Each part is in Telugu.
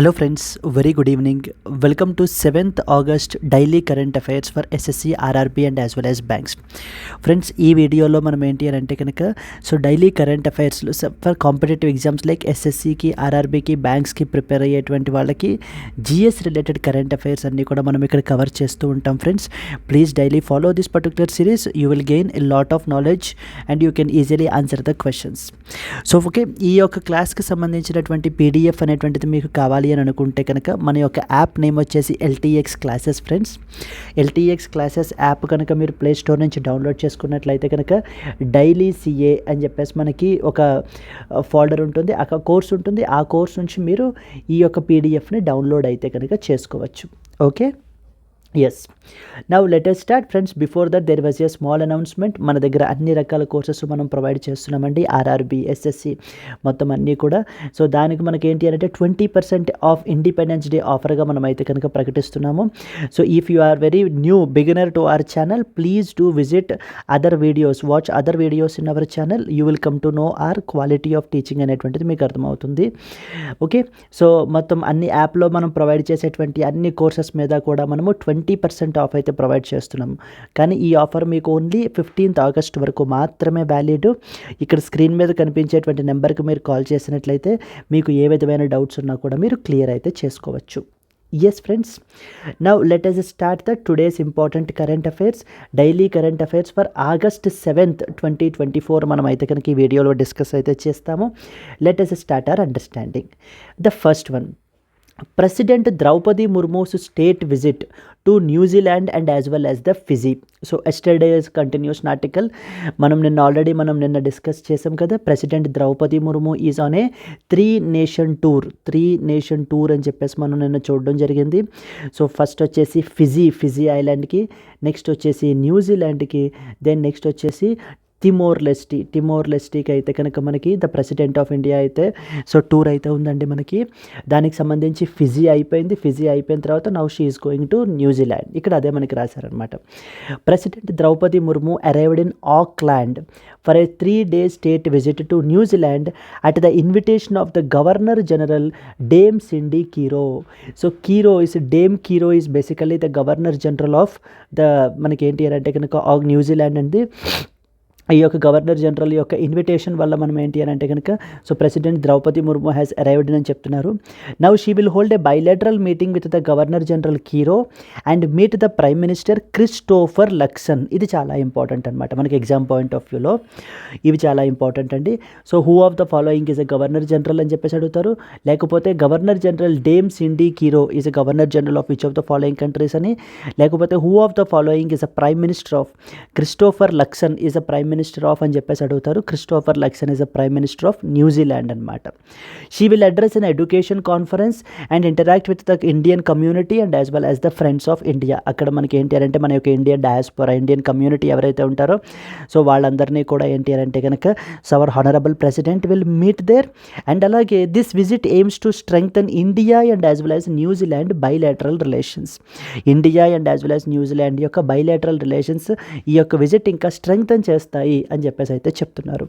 Hello friends, very good evening. Welcome to 7th August daily current affairs for SSC, RRB and as well as banks. Friends ఈ వీడియోలో మనం ఏంటి అని అంటే కనుక డైలీ కరెంట్ అఫైర్స్లో ఫర్ కాంపిటేటివ్ ఎగ్జామ్స్ లైక్ ఎస్ఎస్సికి, ఆర్ఆర్బీకి, బ్యాంక్స్కి ప్రిపేర్ అయ్యేటువంటి వాళ్ళకి జిఎస్ రిలేటెడ్ కరెంట్ అఫైర్స్ అన్నీ కూడా మనం ఇక్కడ కవర్ చేస్తూ ఉంటాం friends. Please daily follow this particular series. You will gain a lot of knowledge and you can easily answer the questions. Okay, ఈ యొక్క క్లాస్కి సంబంధించినటువంటి పీడిఎఫ్ అనేటువంటిది మీకు కావాలి అని అనుకుంటే కనుక మన యొక్క యాప్ నేమ్ వచ్చేసి LTX classes friends. LTX classes app కనుక మీరు ప్లే స్టోర్ నుంచి డౌన్లోడ్ చేసుకున్నట్లయితే కనుక డైలీ సిఏ అని చెప్పేసి మనకి ఒక ఫోల్డర్ ఉంటుంది, ఒక కోర్స్ ఉంటుంది. ఆ కోర్స్ నుంచి మీరు ఈ యొక్క పీడిఎఫ్ని డౌన్లోడ్ అయితే కనుక చేసుకోవచ్చు. Okay, yes. Now let us start friends. Before that there was a small announcement. మన దగ్గర అన్ని రకాల కోర్సెస్ మనం ప్రొవైడ్ చేస్తున్నామండి, ఆర్ఆర్బీ, ఎస్ఎస్సి మొత్తం అన్నీ కూడా. దానికి మనకి ఏంటి అంటే 20% ఆఫ్ ఇండిపెండెన్స్ డే ఆఫర్గా మనం అయితే కనుక ప్రకటిస్తున్నాము. If you are very new beginner to our channel, please do visit other videos, watch other videos in our channel. You will come to know our quality of teaching అనేటువంటిది మీకు అర్థమవుతుంది. ఓకే, మొత్తం అన్ని యాప్లో మనం ప్రొవైడ్ చేసేటువంటి అన్ని కోర్సెస్ మీద కూడా మనము 20% ఆఫ్ అయితే ప్రొవైడ్ చేస్తున్నాం. కానీ ఈ ఆఫర్ మీకు ఓన్లీ 15th ఆగస్ట్ వరకు మాత్రమే వ్యాలిడ్. ఇక్కడ స్క్రీన్ మీద కనిపించేటువంటి నెంబర్కి మీరు కాల్ చేసినట్లయితే మీకు ఏ విధమైన డౌట్స్ ఉన్నా కూడా మీరు క్లియర్ అయితే చేసుకోవచ్చు. Yes friends, now let us start the today's important current affairs. Daily current affairs for August 7th, 2024 మనం అయితే కనుక ఈ వీడియోలో డిస్కస్ అయితే చేస్తాము. Let us start our understanding. The first one, President Draupadi Murmu's state visit to New Zealand and as well as the Fiji. Yesterday's continuation article మనం నిన్న డిస్కస్ చేసాం కదా. President Draupadi Murmu is on a 3-nation tour అని చెప్పేసి మనం నిన్న చూడడం జరిగింది. ఫస్ట్ వచ్చేసి ఫిజీ ఐలాండ్కి, నెక్స్ట్ వచ్చేసి న్యూజిలాండ్కి, దెన్ నెక్స్ట్ వచ్చేసి తిమోర్ లెస్టీకి అయితే కనుక మనకి ద ప్రెసిడెంట్ ఆఫ్ ఇండియా అయితే టూర్ అయితే ఉందండి మనకి. దానికి సంబంధించి ఫిజీ అయిపోయిన తర్వాత now she is going to New Zealand. ఇక్కడ అదే మనకి రాశారనమాట. President Draupadi Murmu arrived in Auckland for a 3-day state visit to New Zealand at the invitation of the governor general Dame Cindy Kiro. Dame Kiro is basically the governor general of the మనకి ఏంటి అంటే కనుక న్యూజిలాండ్ అండి. ఈ యొక్క గవర్నర్ జనరల్ యొక్క ఇన్విటేషన్ వల్ల మనం ఏంటి అని అంటే కనుక president Draupadi Murmu has arrived అని చెప్తున్నారు. Now she will hold a bilateral meeting with the governor general Kiro and meet the prime minister Christopher Luxon. ఇది చాలా ఇంపార్టెంట్ అనమాట మనకి ఎగ్జామ్ పాయింట్ ఆఫ్ వ్యూలో. ఇవి చాలా ఇంపార్టెంట్ అండి. Who of the following is a governor general అని చెప్పేసి అడుగుతారు, లేకపోతే governor general Dame Cindy Kiro is a governor general of which of the following countries అని, లేకపోతే who of the following is a prime minister of Christopher Luxon is a prime minister of అని చెప్పేసి అడుగుతారు. Christopher Luxon is a prime minister of New Zealand అనమాట. She will address on education conference and interact with the Indian community and as well as the friends of India. అక్కడ మనకి ఏంటి అంటే మన యొక్క ఇండియన్ డయాస్పోరా, ఇండియన్ కమ్యూనిటీ ఎవరైతే ఉంటారో వాళ్ళందరినీ కూడా ఏంటి అంటే కనుక our honourable president will meet there. And అలాగే this visit aims to strengthen India and as well as New Zealand bilateral relations. India and as well as New Zealand యొక్క బైలాటరల్ రిలేషన్స్ ఈ యొక్క విజిట్ ఇంకా స్ట్రెంగ్థెన్ చేస్తాయి అని చెప్పేసి అయితే చెప్తున్నారు.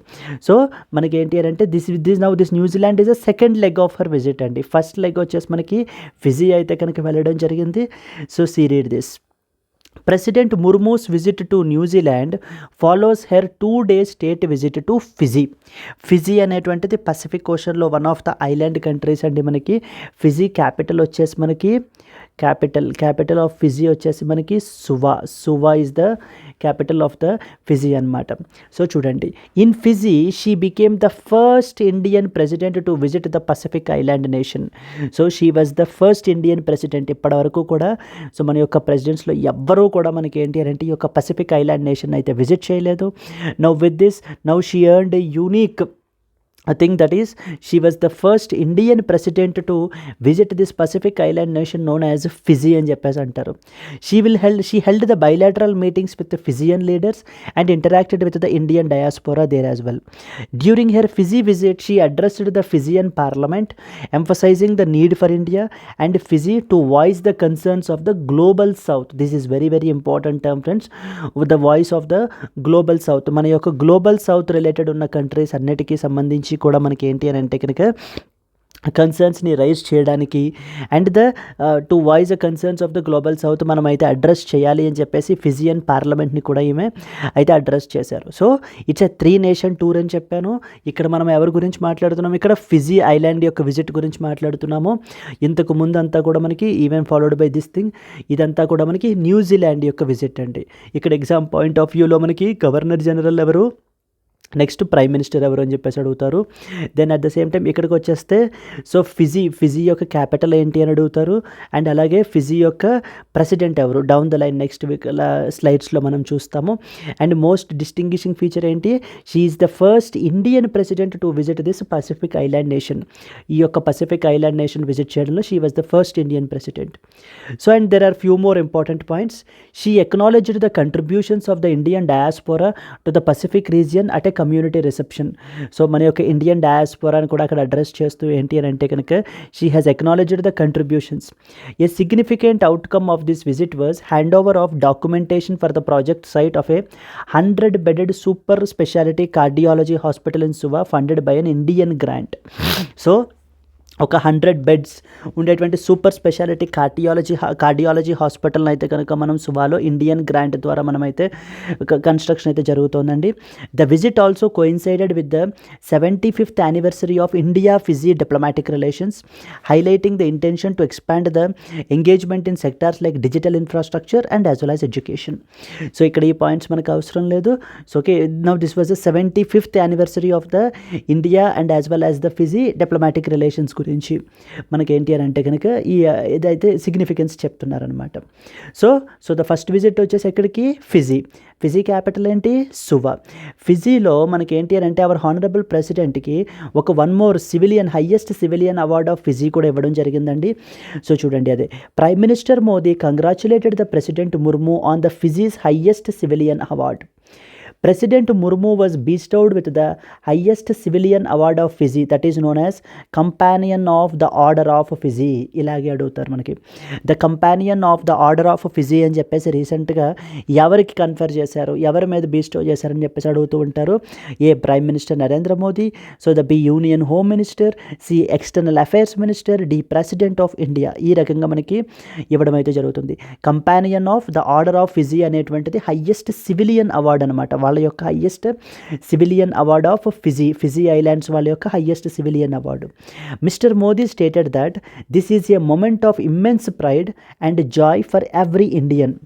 మనకి ఏంటి అంటే this New Zealand is a second leg of her visit అండి. ఫస్ట్ లెగ్ వచ్చేసి మనకి ఫిజీ అయితే కనుక వెళ్ళడం జరిగింది. See read this. President Murmu's visit to New Zealand follows her 2-day state visit to Fiji. Fiji అనేటువంటిది పసిఫిక్ ఓషన్లో one of the island countries అండి మనకి. ఫిజీ క్యాపిటల్ వచ్చేసి మనకి క్యాపిటల్ ఆఫ్ ఫిజీ వచ్చేసి మనకి Suva is the capital of the Fiji అనమాట. చూడండి, in Fiji she became the first Indian president to visit the Pacific island nation. She was the first Indian president. ఇప్పటి వరకు కూడా మన యొక్క ప్రెసిడెంట్స్లో ఎవ్వరూ కూడా మనకి ఏంటి అంటే ఈ యొక్క పసిఫిక్ ఐలాండ్ నేషన్ అయితే విజిట్ చేయలేదు. Now with this she earned a unique thing, that is she was the first Indian president to visit this Pacific island nation known as Fiji అని చెప్పేసి అంటారు. She held the bilateral meetings with the Fijian leaders and interacted with the Indian diaspora there as well. During her Fiji visit, she addressed the Fijian parliament, emphasizing the need for India and Fiji to voice the concerns of the global south. This is very very important term friends, with the voice of the global south. మన యొక్క గ్లోబల్ సౌత్ రిలేటెడ్ ఉన్న కంట్రీస్ అన్నిటికీ సంబంధించి కూడా మనకి ఏంటి అని అంటే కనుక కన్సర్న్స్ని రైజ్ చేయడానికి and to voice the concerns of the global south మనం అయితే అడ్రస్ చేయాలి అని చెప్పేసి ఫిజియన్ పార్లమెంట్ని కూడా ఈమె అయితే అడ్రస్ చేశారు. So it's a 3 nation tour అని చెప్పాను. ఇక్కడ మనం ఎవరి గురించి మాట్లాడుతున్నాము, ఇక్కడ ఫిజీ ఐలాండ్ యొక్క విజిట్ గురించి మాట్లాడుతున్నాము. ఇంతకు ముందు అంతా కూడా మనకి even followed by this thing, ఇదంతా కూడా మనకి న్యూజిలాండ్ యొక్క విజిట్ అండి. ఇక్కడ ఎగ్జామ్ పాయింట్ ఆఫ్ వ్యూలో మనకి గవర్నర్ జనరల్ ఎవరు, నెక్స్ట్ ప్రైమ్ మినిస్టర్ ఎవరు అని చెప్పేసి అడుగుతారు. Then at the same time ఇక్కడికి వచ్చేస్తే సో ఫిజీ యొక్క క్యాపిటల్ ఏంటి అని అడుగుతారు. అండ్ అలాగే ఫిజీ యొక్క ప్రెసిడెంట్ ఎవరు, down the line next week స్లైడ్స్లో మనం చూస్తాము. అండ్ మోస్ట్ డిస్టింగ్విషింగ్ ఫీచర్ ఏంటి, she is the first Indian president to visit this Pacific island nation. ఈ యొక్క పసిఫిక్ ఐలాండ్ నేషన్ విజిట్ చేయడంలో she was the first Indian president. So and there are few more important points. She acknowledged the contributions of the Indian diaspora to the Pacific region at a community reception. So మన యొక్క ఇండియన్ డయాస్పోరాని కూడా అక్కడ అడ్రస్ చేస్తూ ఏంటి అని అంటే కనుక she has acknowledged the contributions. A significant outcome of this visit was hand over of documentation for the project site of a 100-bedded super speciality cardiology hospital in Suva funded by an Indian grant. So ఒక 100 బెడ్స్ ఉండేటువంటి సూపర్ స్పెషాలిటీ కార్డియాలజీ హాస్పిటల్ని అయితే కనుక మనం సువాలో ఇండియన్ గ్రాంట్ ద్వారా మనమైతే కన్స్ట్రక్షన్ అయితే జరుగుతోందండి. The visit also coincided with the 75th anniversary of India Fiji diplomatic relations, highlighting the intention to expand the engagement in sectors like digital infrastructure and as well as education. So ఇక్కడ ఈ పాయింట్స్ మనకు అవసరం లేదు. So okay, now this was the 75th anniversary of the India and as well as the Fiji diplomatic relations గురించి మనకేంటి అని అంటే కనుక ఈ ఇదైతే సిగ్నిఫికెన్స్ చెప్తున్నారనమాట. సో ద ఫస్ట్ విజిట్ వచ్చేసి ఎక్కడికి, ఫిజీ క్యాపిటల్ ఏంటి, సువా. ఫిజీలో మనకేంటి అని అంటే అవర్ హానరబుల్ ప్రెసిడెంట్కి ఒక 1 more highest civilian award of Fiji కూడా ఇవ్వడం జరిగిందండి. సో చూడండి, అదే prime minister Modi congratulated the president Murmu on the Fiji's highest civilian award. President Murmu was bestowed with the highest civilian award of Fiji, that is known as Companion of the Order of Fiji. ఇలాగే అడుగుతారు మనకి. The companion of the order of Fiji అని చెప్పేసి రీసెంట్గా ఎవరికి కన్ఫర్ చేశారు, ఎవరి మీద బీస్టో చేశారని చెప్పేసి అడుగుతూ ఉంటారు. A prime minister Narendra Modi, so the B union home minister, C external affairs minister, D president of India. ఈ రకంగా మనకి ఇవ్వడం అయితే జరుగుతుంది. Companion of the order of Fiji అనేటువంటిది హైయెస్ట్ సివిలియన్ అవార్డ్ అనమాట. వాళ్ళ యొక్క highest civilian award of Fiji islands వాళ్ళ యొక్క highest civilian award. Mister Modi stated that this is a moment of immense pride and joy for every Indian.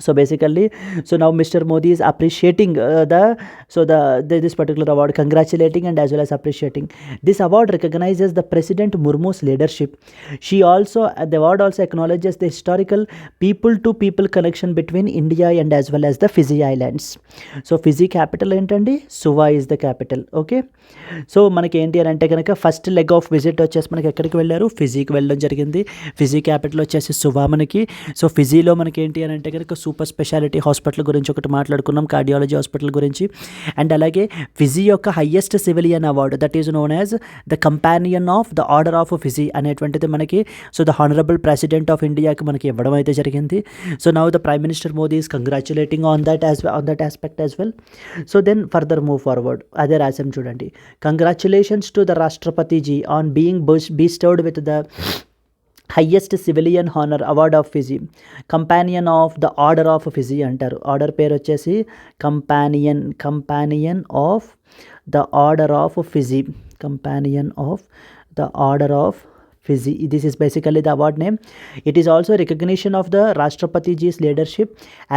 So basically, so now Mr. Modi is appreciating this particular award, congratulating and as well as appreciating. This award recognizes the President Murmu's leadership. The award also acknowledges the historical people-to-people connection between India and as well as the Fiji Islands. So Fiji capital ఏంటండి, సువా is the capital. Okay. So మనకి ఏంటి అని అంటే కనుక ఫస్ట్ లెగ్ ఆఫ్ విజిట్ వచ్చేసి మనకి ఎక్కడికి వెళ్ళారు, ఫిజీకి వెళ్ళడం జరిగింది. ఫిజీ క్యాపిటల్ వచ్చేసి సువా మనకి. సో ఫిజీలో మనకి ఏంటి అని అంటే కనుక సూపర్ స్పెషాలిటీ హాస్పిటల్ గురించి ఒకటి మాట్లాడుకున్నాం, కార్డియాలజీ హాస్పిటల్ గురించి. అండ్ అలాగే ఫిజీ యొక్క highest civilian award, that is known as the companion of the order of Fiji అనేటువంటిది మనకి so the honourable president of ఇండియాకి మనకి ఇవ్వడం అయితే జరిగింది. So now the prime minister Modi is congratulating on that aspect as well. So then further move forward, అదే రాసాం చూడండి. Congratulations to the Rashtrapati ji on being bestowed with the highest civilian honour award of Fiji, companion of the order of Fiji అంటారు. ఆర్డర్ పేరు వచ్చేసి companion of the order of Fiji, companion of the order of Fiji. This is basically the award name. It is also a recognition of the Rashtrapati ji's leadership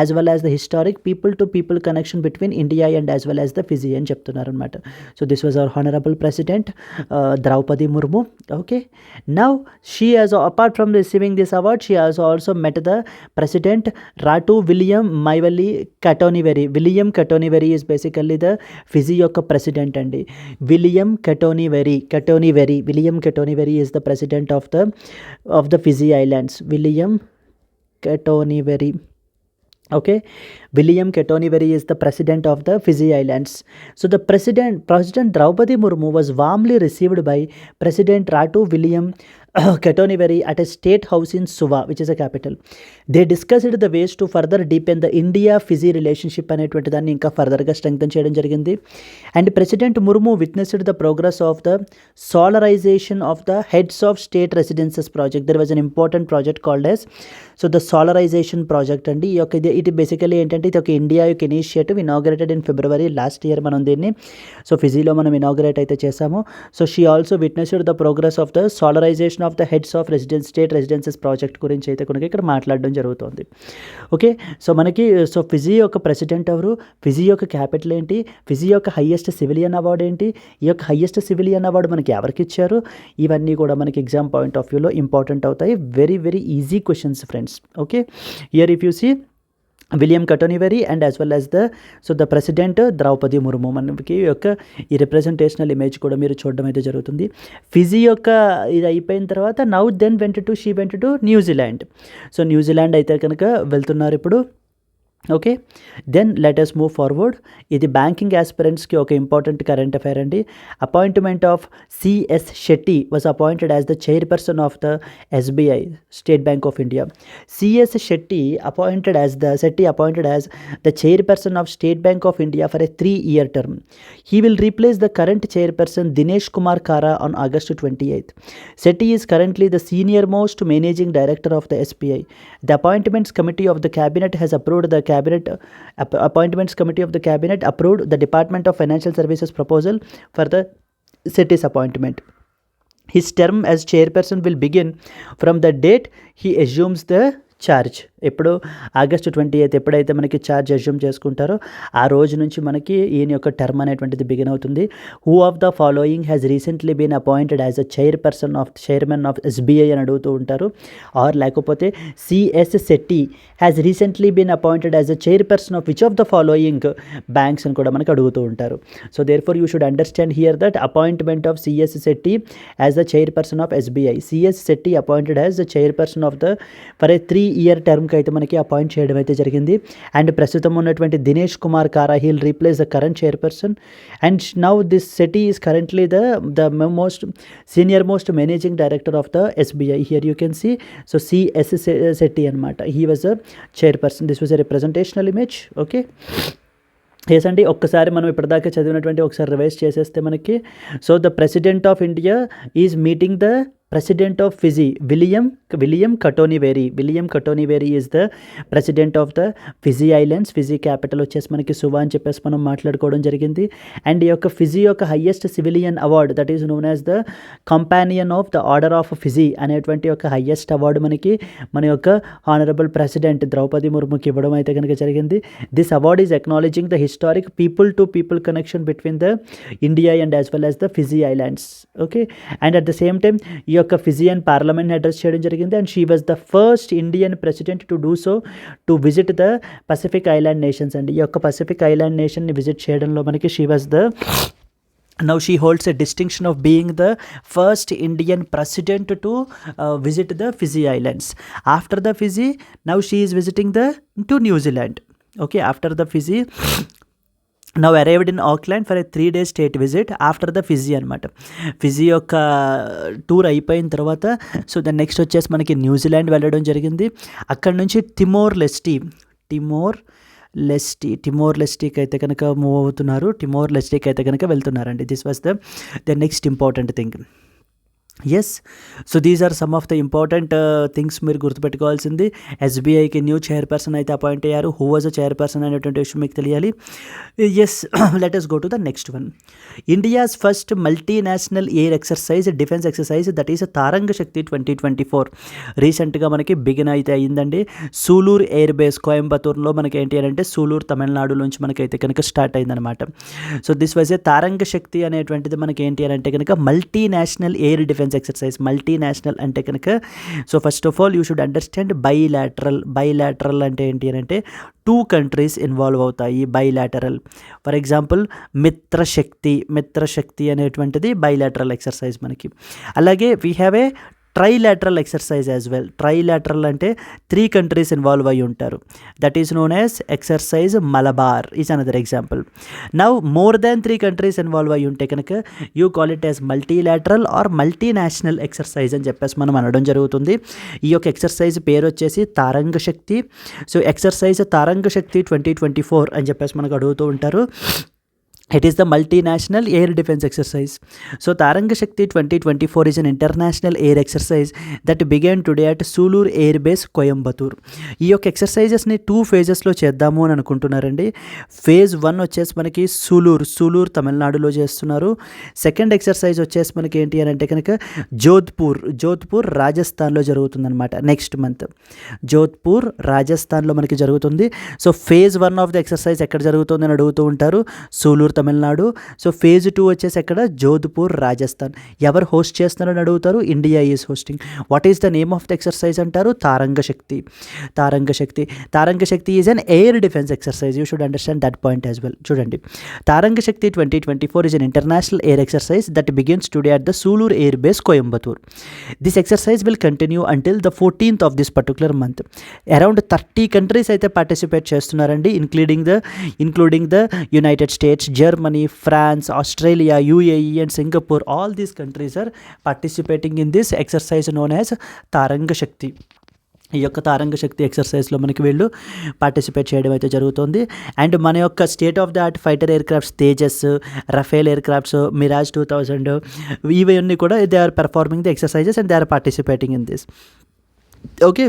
as well as the historic people-to-people connection between India and as well as the Fiji అని చెప్తున్నారు అనమాట. So this was our honorable president Draupadi Murmu. Okay. Now she has, apart from receiving this award, she has also met the president Ratu William Maivalli Katoniveri. William Katoniveri is basically the Fiji యొక్క president అండి. William Katoniveri is the president of the Fiji Islands. William Katoniveri. Okay, William Katoniveri is the president of the Fiji Islands. So the President Draupadi Murmu was warmly received by President Ratu William Katoniveri at a state house in Suva, which is a capital. They discussed the ways to further deepen the India-Fiji relationship అనేటువంటి దాన్ని ఇంకా ఫర్దర్గా స్ట్రెంగ్తన్ చేయడం జరిగింది. And president Murmu witnessed the progress of the solarization of the heads of state residences project. There was an important project called as so the solarization project అండి. ఈ యొక్క ఇది బేసికలీ ఏంటంటే ఇది ఒక ఇండియా యొక్క initiative inaugurated in February last year. మనం దీన్ని సో ఫిజీలో మనం ఇనాగ్రేట్ అయితే చేసాము. So she also witnessed the progress of the solarization of the heads of state residences project గురించి అయితే కనుక ఇక్కడ మాట్లాడడం జరుగుతుంది. ఓకే, సో మనకి సో ఫిజీ యొక్క ప్రెసిడెంట్ ఎవరు, ఫిజీ యొక్క క్యాపిటల్ ఏంటి, ఫిజీ యొక్క హైయెస్ట్ సివిలియన్ అవార్డు ఏంటి, ఈ యొక్క హైయెస్ట్ సివిలియన్ అవార్డు మనకి ఎవరికి ఇచ్చారు, ఇవన్నీ కూడా మనకి ఎగ్జామ్ పాయింట్ ఆఫ్ వ్యూలో ఇంపార్టెంట్ అవుతాయి. Very very easy questions friends. Okay, here if you see William Katonivere and as well as the president Draupadi Murmu మనకి యొక్క ఈ రిప్రజెంటేషనల్ ఇమేజ్ కూడా మీరు చూడడం అయితే జరుగుతుంది. ఫిజీ యొక్క ఇది అయిపోయిన తర్వాత now then she went to New Zealand. So New Zealand అయితే కనుక వెళ్తున్నారు ఇప్పుడు. Okay, then let us move forward. ఇది బ్యాంకింగ్ ఆస్పిరెంట్స్కి ఒక ఇంపార్టెంట్ కరెంట్ అఫైర్ అండి. Appointment of CS Shetty was appointed as the chairperson of the SBI State Bank of India. CS Shetty appointed as the chairperson of State Bank of India for a 3-year term. He will replace the current chairperson Dinesh Kumar Kara on August 28th. Shetty is currently the senior-most managing director of the SBI. The Appointments Committee of the Cabinet has approved Appointments Committee of the Cabinet approved the Department of Financial Services proposal for the Shetty's appointment. His term as chairperson will begin from the date he assumes the charge. ఎప్పుడు ఆగస్టు 28 ఎప్పుడైతే మనకి ఛార్జ్ అజ్యూమ్ చేసుకుంటారో ఆ రోజు నుంచి మనకి ఈయన యొక్క టర్మ్ అనేటువంటిది బిగిన్ అవుతుంది. Who of the following has recently been appointed as a chairman of SBI అని అడుగుతూ ఉంటారు. ఆర్ లేకపోతే CS Shetty has recently been appointed as a chairperson of which of the following banks అని కూడా మనకి అడుగుతూ ఉంటారు. So therefore you should understand here that appointment of CS Shetty as the chairperson of SBI. CS Shetty appointed as the chairperson of the for a 3-year term అయితే మనకి అపాయింట్ చేయడం అయితే జరిగింది. అండ్ ప్రస్తుతం ఉన్నటువంటి Dinesh Kumar Khara he'll replace the current chairperson. And now this Setty is currently the senior most managing director of the SBI. Here you can see so C S Setty అనమాట. He was a chairperson. This was a representational image. Okay, yes అండి, ఒక్కసారి మనం ఇప్పటిదాకా చదివినటువంటి ఒకసారి రివైజ్ చేసేస్తే మనకి so the president of India is meeting the president of Fiji William Katonivere is the president of the Fiji islands. Fiji capital వచ్చేసి మనకి సువా అని చెప్పేసి మనం మాట్లాడుకోవడం జరిగింది. అండ్ ఈ యొక్క ఫిజీ యొక్క highest civilian award that is known as the companion of the order of Fiji అనేటువంటి ఒక హయ్యెస్ట్ అవార్డు మనకి మన యొక్క హానరబుల్ ప్రెసిడెంట్ ద్రౌపది ముర్ముకి ఇవ్వడం అయితే కనుక జరిగింది. This award is acknowledging the historic people to people connection between the India and as well as the Fiji islands. Okay, and at the same time ఈ యొక్క ఫిజియన్ పార్లమెంట్ని అడ్రస్ చేయడం జరిగింది. And she was the first Indian president to do so to visit the Pacific island nations అండి. ఈ యొక్క పసిఫిక్ ఐలాండ్ నేషన్ని విజిట్ చేయడంలో మనకి she was the Now she holds a distinction of being the first Indian president to visit the Fiji Islands. After the Fiji, now she is visiting to New Zealand. Okay, after the Fiji, now arrived in Auckland for a 3-day state visit after the Fiji అనమాట. ఫిజీ యొక్క టూర్ అయిపోయిన తర్వాత సో ద నెక్స్ట్ వచ్చేసి మనకి న్యూజిలాండ్ వెళ్ళడం జరిగింది. అక్కడ నుంచి తిమోర్ లెస్టీకి అయితే కనుక మూవ్ అవుతున్నారు. తిమోర్ లెస్టీకి అయితే కనుక వెళ్తున్నారండి. This was the next important thing. Yes, so these are some of the important things మీరు గుర్తుపెట్టుకోవాల్సింది. ఎస్బీఐకి న్యూ చైర్పర్సన్ అయితే అపాయింట్ అయ్యారు. హూ వాజ్ అ చైర్పర్సన్ అనేటువంటి విషయం మీకు తెలియాలి. Yes, let us go to the next one. India's first multinational air exercise defence exercise that is Tarang Shakti 2024 రీసెంట్గా మనకి బిగిన్ అయితే అయ్యిందండి. సూలూర్ ఎయిర్ బేస్ కోయంబత్తూర్లో మనకి ఏంటి అని అంటే సూలూర్ తమిళనాడు నుంచి మనకైతే కనుక స్టార్ట్ అయిందనమాట. So this was a Taranga శక్తి అనేటువంటిది మనకి ఏంటి అని అంటే కనుక multinational air defence exercise. Multinational అంటే కనుక so first of all you should understand bilateral అంటే ఏంటి అని అంటే 2 countries ఇన్వాల్వ్ అవుతాయి. బైలాటరల్ ఫర్ ఎగ్జాంపుల్ మిత్రశక్తి అనేటువంటిది బైలాటరల్ ఎక్సర్సైజ్ మనకి. అలాగే we have a trilateral exercise as well. Trilateral అంటే 3 కంట్రీస్ ఇన్వాల్వ్ అయి ఉంటారు. That is known as exercise Malabar is another example. Now more than 3 countries involve అయి ఉంటే కనుక you call it as multilateral or multinational exercise అని చెప్పేసి మనం అనడం జరుగుతుంది. ఈ యొక్క ఎక్సర్సైజ్ పేరు వచ్చేసి తారంగ శక్తి. సో ఎక్సర్సైజ్ తారంగ శక్తి 2024 అని చెప్పేసి మనకు అడుగుతూ ఉంటారు. It is the multinational air defense exercise. So Taranga Shakti 2024 is an international air exercise that began today at Sulur Air Base, Coimbatore. ఈ యొక్క ఎక్సర్సైజెస్ని 2 ఫేజెస్లో చేద్దాము అని అనుకుంటున్నారండి. ఫేజ్ 1 వచ్చేసి మనకి సూలూర్ తమిళనాడులో చేస్తున్నారు. సెకండ్ ఎక్సర్సైజ్ వచ్చేసి మనకి ఏంటి అని అంటే కనుక జోధ్పూర్ రాజస్థాన్లో జరుగుతుందన్నమాట. నెక్స్ట్ మంత్ జోధ్పూర్ రాజస్థాన్లో మనకి జరుగుతుంది. So phase 1 of the exercise ఎక్కడ జరుగుతుంది అని అడుగుతూ ఉంటారు. సూలూర్ తమిళనాడు. సో ఫేజ్ 2 వచ్చేసి అక్కడ జోధ్పూర్ రాజస్థాన్. ఎవరు హోస్ట్ చేస్తున్నారని అడుగుతారు. India is hosting. What is the name of the exercise అంటారు. Tarang Shakti is an air defence exercise. You should understand that point as well. చూడండి, Tarang Shakti 2024 is an international air exercise that begins today at the Sulur air base, Coimbatore. This exercise will continue until the 14th of this particular month. Around 30 countries అయితే పార్టిసిపేట్ చేస్తున్నారండి, including the United States, Germany, France, Australia, UAE and Singapore. All these countries are participating in this exercise known as Taranga Shakti. ఈ యొక్క తారంగ శక్తి ఎక్సర్సైజ్లో మనకి వీళ్ళు పార్టిసిపేట్ చేయడం అయితే జరుగుతుంది. అండ్ మన యొక్క state of the art fighter aircrafts Tejas, Rafale aircrafts, Mirage 2000 ఇవన్నీ కూడా they are performing the exercises and they are participating in this. Okay,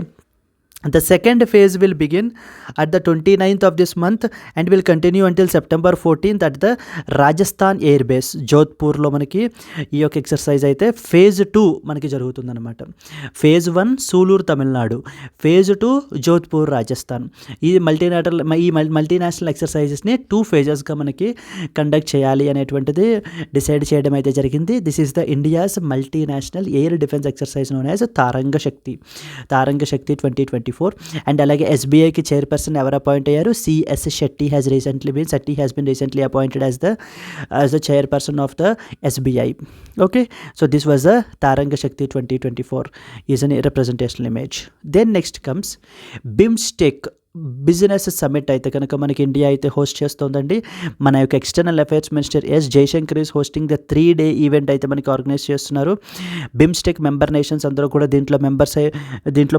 the second phase will begin at the 29th of this month and will continue until September 14th at the Rajasthan Air Base, జోధ్పూర్లో మనకి ఈ యొక్క ఎక్సర్సైజ్ అయితే ఫేజ్ 2 మనకి జరుగుతుందన్నమాట. Phase 1 Sulur Tamil Nadu, phase 2 Jodhpur Rajasthan. ఈ మల్టీనేషనల్ ఎక్సర్సైజెస్ని 2 ఫేజెస్గా మనకి కండక్ట్ చేయాలి అనేటువంటిది డిసైడ్ చేయడం అయితే జరిగింది. This is the India's multinational air defence exercise known as Tarang Shakti 2024. And అలాగే ఎస్బీఐకి చైర్పర్సన్ ఎవరు అపాయింట్ అయ్యారు. C S Shetty has been recently appointed as the chairperson of the SBI. Okay, so this was the Tarang Shakti 2024 is an representational image. Then next comes BIMSTEC business summit అయితే కనుక మనకి ఇండియా అయితే హోస్ట్ చేస్తుందండి. మన యొక్క external affairs minister S Jaishankar is hosting the 3-day event అయితే మనకి ఆర్గనైజ్ చేస్తున్నారు. బిమ్స్టెక్ మెంబర్ నేషన్స్ అందరూ కూడా దీంట్లో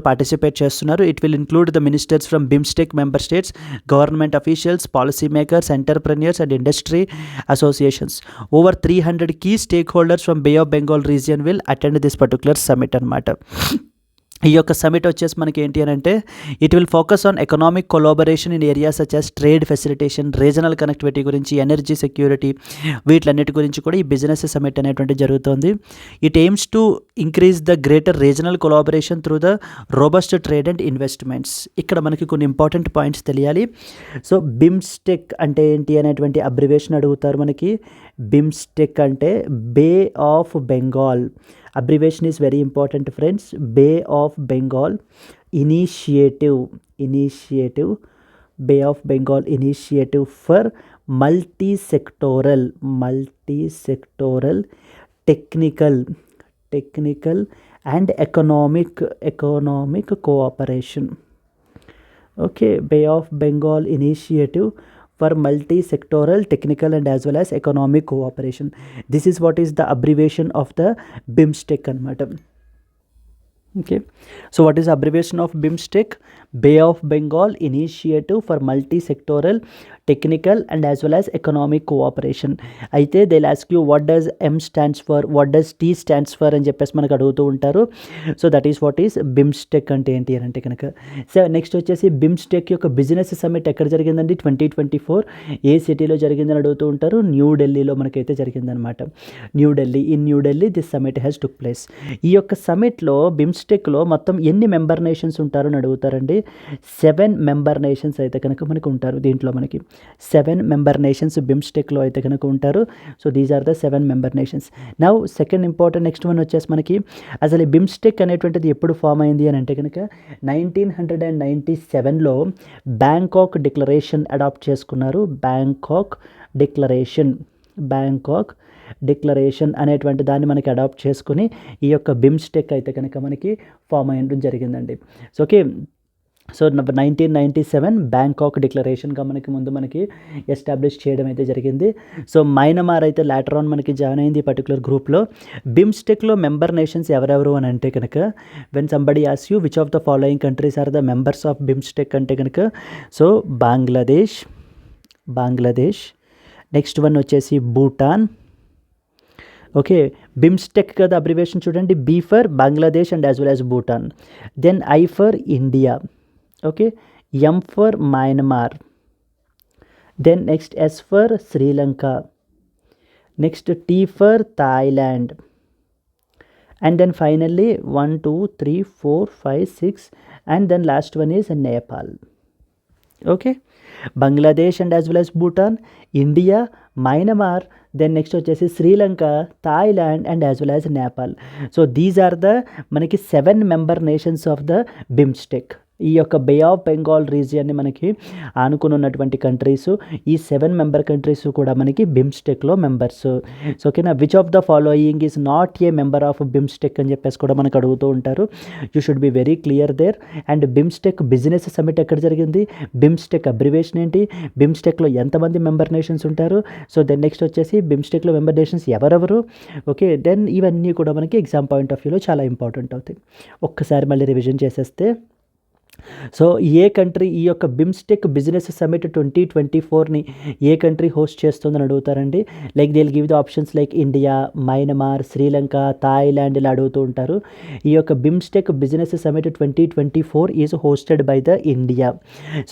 పార్టిసిపేట్ చేస్తున్నారు. It will include the ministers from BIMSTEC member states, government officials, policy makers, entrepreneurs and industry associations. Over 300 key stakeholders from Bay of Bengal region will attend this particular summit అనమాట. ఈ యొక్క సమిట్ వచ్చేసి మనకి ఏంటి అని అంటే it will focus on economic collaboration in areas such as trade facilitation, regional connectivity గురించి, ఎనర్జీ సెక్యూరిటీ, వీటిలన్నిటి గురించి కూడా ఈ బిజినెస్ సమిట్ అనేటువంటి జరుగుతుంది. It aims to increase the greater regional collaboration through the robust trade and investments. ఇక్కడ మనకి కొన్ని ఇంపార్టెంట్ పాయింట్స్ తెలియాలి. సో బిమ్స్టెక్ అంటే ఏంటి అనేటువంటి అబ్రివేషన్ అడుగుతారు మనకి. బిమ్స్టెక్ అంటే బే of Bengal. Abbreviation is very important, friends. Bay of Bengal Initiative, Bay of Bengal Initiative for multi-sectoral, technical and economic cooperation. Okay, Bay of Bengal Initiative for multi-sectoral, technical and as well as economic cooperation. This is what is the abbreviation of the BIMSTEC anamata. Okay, so what is the abbreviation of BIMSTEC? Bay of Bengal Initiative for multi-sectoral, technical and as well as economic cooperation. అయితే they'll ask you what does M stands for, what does T stands for అని చెప్పేసి మనకు అడుగుతూ ఉంటారు. So that is what is BIMSTEC అంటే ఏంటి అంటే కనుక. సో నెక్స్ట్ వచ్చేసి బిమ్స్టెక్ యొక్క బిజినెస్ సమ్మిట్ ఎక్కడ జరిగిందండి 2024 ఏ సిటీలో జరిగిందని అడుగుతూ ఉంటారు. న్యూఢిల్లీలో మనకైతే జరిగిందనమాట. New Delhi this summit has took place. ఈ యొక్క సమ్మిట్లో బిమ్స్టెక్లో మొత్తం ఎన్ని మెంబర్ నేషన్స్ ఉంటారని అడుగుతారండి. 7 మెంబర్ నేషన్స్ అయితే కనుక మనకు ఉంటారు. దీంట్లో మనకి 7 మెంబర్ నేషన్స్ బిమ్స్టెక్లో అయితే కనుక ఉంటారు. So these are the 7 member nations. Now second important next one వచ్చేసి మనకి అసలు ఈ బిమ్స్టెక్ అనేటువంటిది ఎప్పుడు ఫామ్ అయింది అని అంటే కనుక 1997లో బ్యాంకాక్ డిక్లరేషన్ అడాప్ట్ చేసుకున్నారు. బ్యాంకాక్ డిక్లరేషన్ అనేటువంటి దాన్ని మనకి అడాప్ట్ చేసుకుని ఈ యొక్క బిమ్స్టెక్ అయితే కనుక మనకి ఫామ్ అయ్యడం జరిగిందండి. సో ఓకే, సో 1997 బ్యాంకాక్ డిక్లరేషన్గా మనకి ఎస్టాబ్లిష్ చేయడం అయితే జరిగింది. సో మైనమార్ అయితే లాటర్ ఆన్ మనకి జాయిన్ అయింది ఈ పర్టికులర్ గ్రూప్లో. బిమ్స్టెక్లో మెంబర్ నేషన్స్ ఎవరెవరు అని అంటే కనుక, వెన్ సంబడి ఆస్ you which of the following countries are the members of BIMSTEC అంటే కనుక, సో బంగ్లాదేశ్, నెక్స్ట్ వన్ వచ్చేసి భూటాన్. ఓకే, బిమ్స్టెక్ కదా అబ్రివేషన్ చూడండి, B for Bangladesh and as well as Bhutan, then I for India, okay, M for Myanmar, then next S for Sri Lanka, next T for Thailand, and then finally 1 2 3 4 5 6 and then last one is Nepal. Okay, Bangladesh and as well as Bhutan, India, Myanmar, then next వచ్చేసి Sri Lanka, Thailand and as well as Nepal. So these are the మనకి 7 member nations of the BIMSTEC. ఈ యొక్క బే ఆఫ్ బెంగాల్ రీజియన్ని మనకి ఆనుకుని ఉన్నటువంటి కంట్రీస్, ఈ 7 మెంబర్ కంట్రీస్ కూడా మనకి బిమ్స్టెక్లో మెంబర్స్. సో ఓకేనా, which of the following is not a member of BIMSTEC అని చెప్పేసి కూడా మనకు అడుగుతూ ఉంటారు. You should be very clear there. And BIMSTEC business summit ఎక్కడ జరిగింది, బిమ్స్టెక్ అబ్రివేషన్ ఏంటి, బిమ్స్టెక్లో ఎంతమంది మెంబర్ నేషన్స్ ఉంటారు, సో దెన్ నెక్స్ట్ వచ్చేసి బిమ్స్టెక్లో మెంబర్ నేషన్స్ ఎవరెవరు. ఓకే, దెన్ ఇవన్నీ కూడా మనకి ఎగ్జామ్ పాయింట్ ఆఫ్ వ్యూలో చాలా ఇంపార్టెంట్ అవుతాయి. ఒక్కసారి మళ్ళీ రివిజన్ చేసేస్తే, సో ఏ కంట్రీ ఈ యొక్క బిమ్స్టెక్ బిజినెస్ సమిట్ 2024ని ఏ కంట్రీ హోస్ట్ చేస్తుందని అడుగుతారండి. Like they will give the options like India, Myanmar, Sri Lanka, Thailand ఇలా అడుగుతూ ఉంటారు. ఈ యొక్క BIMSTEC business summit 2024 is hosted by the India.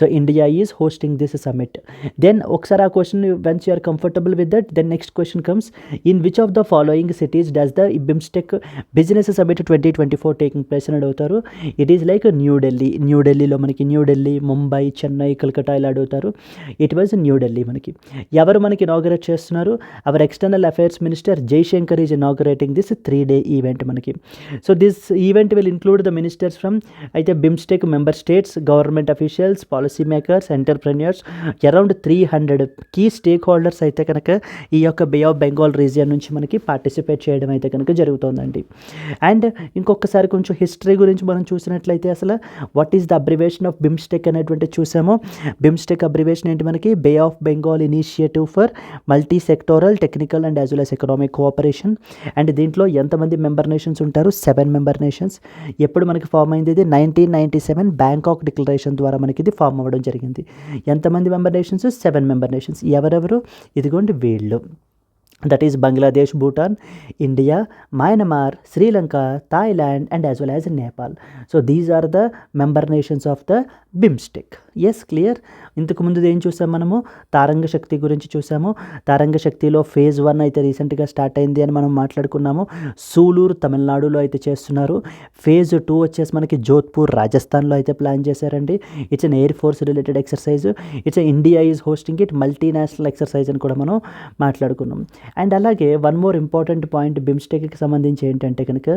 So India is hosting this summit. Then ఒకసారి ఆ question once you are comfortable with that, then next question comes, in which of the following cities does the BIMSTEC business summit 2024 taking place అని అడుగుతారు. ఇట్ ఈస్ లైక్ న్యూఢిల్లీలో మనకి న్యూఢిల్లీ, ముంబై, చెన్నై, కలకత్తా ఇలా అడుగుతారు. It was New Delhi. మనకి ఎవరు మనకి ఇనాగరేట్ చేస్తున్నారు, our external affairs minister Jaishankar is inaugurating this 3-day event మనకి. So this event will include the ministers from అయితే BIMSTEC member states, government officials, policy makers, entrepreneurs, around 300 key stakeholders అయితే కనుక ఈ యొక్క బే ఆఫ్ బెంగాల్ రీజియన్ నుంచి మనకి పార్టిసిపేట్ చేయడం అయితే కనుక జరుగుతుందండి. అండ్ ఇంకొకసారి కొంచెం హిస్టరీ గురించి మనం చూసినట్లయితే, అసలు what is the abbreviation of BIMSTEC అనేటువంటి చూసాము. బిమ్స్టెక్ అబ్రివేషన్ ఏంటి మనకి, Bay of Bengal initiative for multi sectoral technical and as well as economic cooperation. And దీంట్లో ఎంతమంది మెంబర్ నేషన్స్ ఉంటారు, 7 మెంబర్ నేషన్స్. ఎప్పుడు మనకి ఫామ్ అయింది ఇది 1997 బ్యాంకాక్ డిక్లరేషన్ ద్వారా మనకి ఇది ఫామ్ అవ్వడం జరిగింది. ఎంతమంది మెంబర్ నేషన్స్, 7 మెంబర్ నేషన్స్. ఎవరెవరు, ఇదిగోండి వీళ్ళు. That is Bangladesh, Bhutan, India, Myanmar, Sri Lanka, Thailand and as well as Nepal. So these are the member nations of the BIMSTEC. Yes, clear? ఇంతకు ముందు ఏం చూసాం మనము, తారంగ శక్తి గురించి చూసాము. తారంగ శక్తిలో ఫేజ్ 1 అయితే రీసెంట్గా స్టార్ట్ అయింది అని మనం మాట్లాడుకున్నాము. సూలూరు తమిళనాడులో అయితే చేస్తున్నారు. ఫేజ్ 2 వచ్చేసి మనకి జోధ్పూర్ రాజస్థాన్లో అయితే ప్లాన్ చేశారండి. It's an air force related exercise. It's India is hosting it, multinational exercise అని కూడా మనం మాట్లాడుకున్నాం. అండ్ అలాగే వన్ మోర్ ఇంపార్టెంట్ పాయింట్ బిమ్స్టెక్కి సంబంధించి ఏంటంటే కనుక,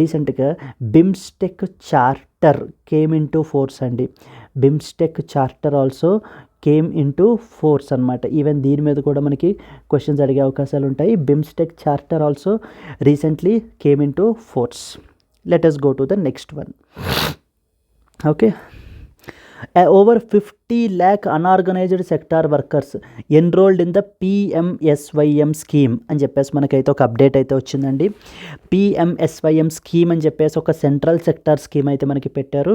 రీసెంట్గా BIMSTEC charter came into force అండి. BIMSTEC charter also came into force అనమాట. ఈవెన్ దీని మీద కూడా మనకి క్వశ్చన్స్ అడిగే అవకాశాలు ఉంటాయి. BIMSTEC charter also recently came into force. Let us go to the next one. Okay. Over 50 lakh unorganized sector workers enrolled in the PMSYM scheme అని చెప్పేసి మనకైతే ఒక అప్డేట్ అయితే వచ్చిందండి. PMSYM స్కీమ్ అని చెప్పేసి ఒక సెంట్రల్ సెక్టార్ స్కీమ్ అయితే మనకి పెట్టారు.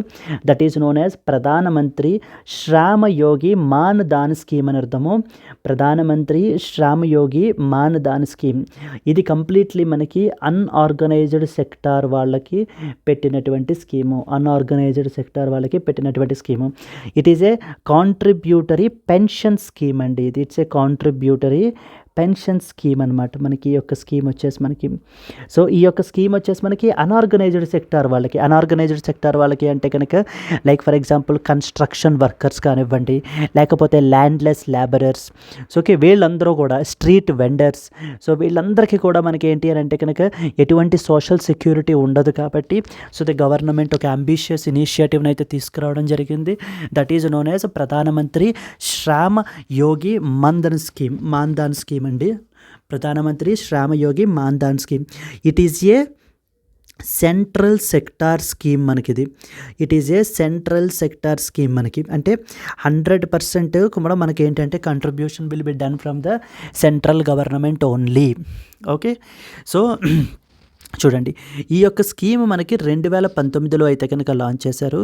దట్ ఈజ్ నోన్ యాజ్ ప్రధానమంత్రి శ్రామయోగి మాన్ ధాన్ స్కీమ్ అని అర్థము. ప్రధానమంత్రి శ్రామయోగి మాన్ ధాన్ స్కీమ్. ఇది కంప్లీట్లీ మనకి అన్ఆర్గనైజ్డ్ సెక్టార్ వాళ్ళకి పెట్టినటువంటి స్కీము. అన్ఆర్గనైజ్డ్ సెక్టార్ వాళ్ళకి పెట్టినటువంటి scheme. It is A contributory pension scheme అండి. ఇది it's a contributory pension scheme అనమాట. మనకి ఈ యొక్క స్కీమ్ వచ్చేసి మనకి, సో ఈ యొక్క స్కీమ్ వచ్చేసి మనకి అన్ఆర్గనైజ్డ్ సెక్టార్ వాళ్ళకి. అన్ఆర్గనైజ్డ్ సెక్టార్ వాళ్ళకి అంటే కనుక like for example construction workers కానివ్వండి, లేకపోతే ల్యాండ్లెస్ లేబరర్స్. సో ఓకే, వీళ్ళందరూ కూడా స్ట్రీట్ వెండర్స్. సో వీళ్ళందరికీ కూడా మనకి ఏంటి అని అంటే కనుక ఎటువంటి సోషల్ సెక్యూరిటీ ఉండదు కాబట్టి, సో ది గవర్నమెంట్ ఒక అంబిషియస్ ఇనిషియేటివ్ని అయితే తీసుకురావడం జరిగింది. దట్ ఈజ్ నోన్ యాజ్ ప్రధానమంత్రి శ్రామ యోగి మాన్ధన్ స్కీమ్. అండి. Pradhan Mantri Shramayogi Maandhan scheme. It is a central sector scheme మనకిది. It is a central sector scheme మనకి. అంటే 100% కూడా మనకి ఏంటంటే contribution will be done from the central government only. Okay, so చూడండి, ఈ యొక్క స్కీమ్ మనకి 2019లో అయితే కనుక లాంచ్ చేశారు.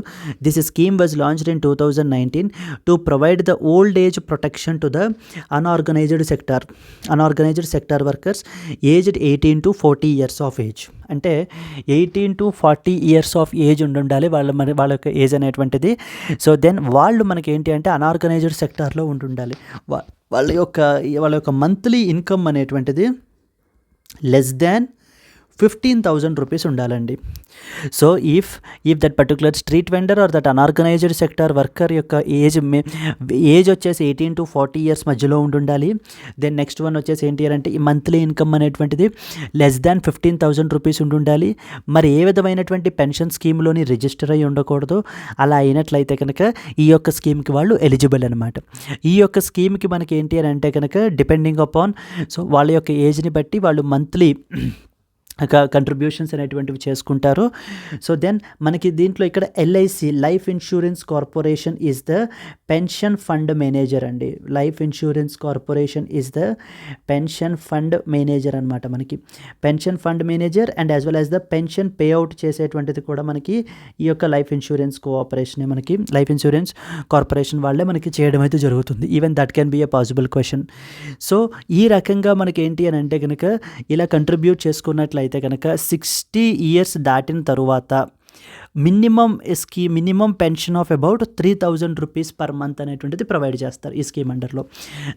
This scheme was launched in 2019 to provide the old age protection to the unorganised sector workers aged 18 to 40 years of age. అంటే 18 to 40 ఇయర్స్ ఆఫ్ ఏజ్ ఉండాలి వాళ్ళ యొక్క ఏజ్ అనేటువంటిది. సో దెన్ వాళ్ళు మనకి ఏంటి అంటే అన్ఆర్గనైజ్డ్ సెక్టార్లో ఉండాలి. వాళ్ళ యొక్క మంత్లీ ఇన్కమ్ అనేటువంటిది లెస్ దాన్ 15,000 రూపీస్ ఉండాలండి. So if that particular street vendor or that unorganised sector worker యొక్క ఏజ్ వచ్చేసి 18 to 40 ఇయర్స్ మధ్యలో ఉండాలి. దెన్ నెక్స్ట్ వన్ వచ్చేసి ఏంటి అంటే ఈ మంత్లీ ఇన్కమ్ అనేటువంటిది లెస్ దాన్ 15,000 రూపీస్ ఉండాలి. మరి ఏ విధమైనటువంటి పెన్షన్ స్కీమ్లోని రిజిస్టర్ అయ్యి ఉండకూడదు. అలా అయినట్లయితే కనుక ఈ యొక్క స్కీమ్కి వాళ్ళు ఎలిజిబుల్ అనమాట. ఈ యొక్క స్కీమ్కి మనకి ఏంటి అని అంటే కనుక డిపెండింగ్ అపాన్ సో వాళ్ళ యొక్క ఏజ్ని బట్టి వాళ్ళు మంత్లీ కంట్రిబ్యూషన్స్ అనేటువంటివి చేసుకుంటారు. సో దెన్ మనకి దీంట్లో ఇక్కడ LIC life insurance corporation is the pension fund manager అండి. Life insurance corporation is the pension fund manager అనమాట. మనకి pension fund manager and as well as the pension pay out చేసేటువంటిది కూడా మనకి ఈ యొక్క లైఫ్ ఇన్సూరెన్స్ కోఆపరేషన్ మనకి లైఫ్ ఇన్సూరెన్స్ కార్పొరేషన్ వాళ్ళే మనకి చేయడం అయితే జరుగుతుంది. Even that can be a possible question. So ఈ రకంగా మనకి ఏంటి అని అంటే కనుక ఇలా కంట్రిబ్యూట్ చేసుకున్నట్లయితే కనుక 60 ఇయర్స్ దాటిన తరువాత minimum pension of about 3,000 rupees per month అనేటువంటిది ప్రొవైడ్ చేస్తారు ఈ స్కీమ్ అండర్లో.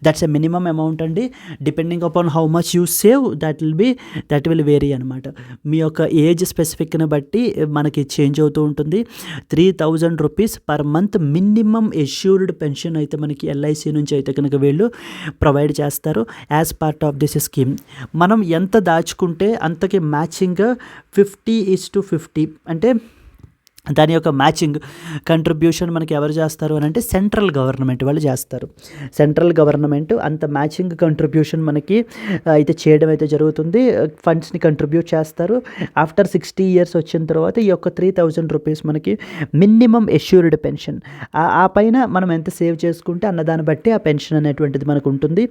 దట్స్ ఎ మినిమం అమౌంట్ అండి. Depending upon how much you save that will vary అనమాట. మీ యొక్క ఏజ్ స్పెసిఫిక్ని బట్టి మనకి చేంజ్ అవుతూ ఉంటుంది. 3,000 rupees per month minimum assured pension అయితే మనకి ఎల్ఐసి నుంచి అయితే కనుక వీళ్ళు ప్రొవైడ్ చేస్తారు as part of this scheme. మనం ఎంత దాచుకుంటే అంతకి మ్యాచింగ్ 50:50 అంటే దాని యొక్క మ్యాచింగ్ కంట్రిబ్యూషన్ మనకి ఎవరు చేస్తారు అని అంటే సెంట్రల్ గవర్నమెంట్ వాళ్ళు చేస్తారు. సెంట్రల్ గవర్నమెంట్ అంత మ్యాచింగ్ కంట్రిబ్యూషన్ మనకి అయితే చేయడం అయితే జరుగుతుంది. ఫండ్స్ని కంట్రిబ్యూట్ చేస్తారు. ఆఫ్టర్ 60 ఇయర్స్ వచ్చిన తర్వాత ఈ యొక్క 3,000 రూపీస్ మనకి మినిమం ఎష్యూర్డ్ పెన్షన్. ఆ పైన మనం ఎంత సేవ్ చేసుకుంటే అన్నదాన్ని బట్టి ఆ పెన్షన్ అనేటువంటిది మనకు ఉంటుంది.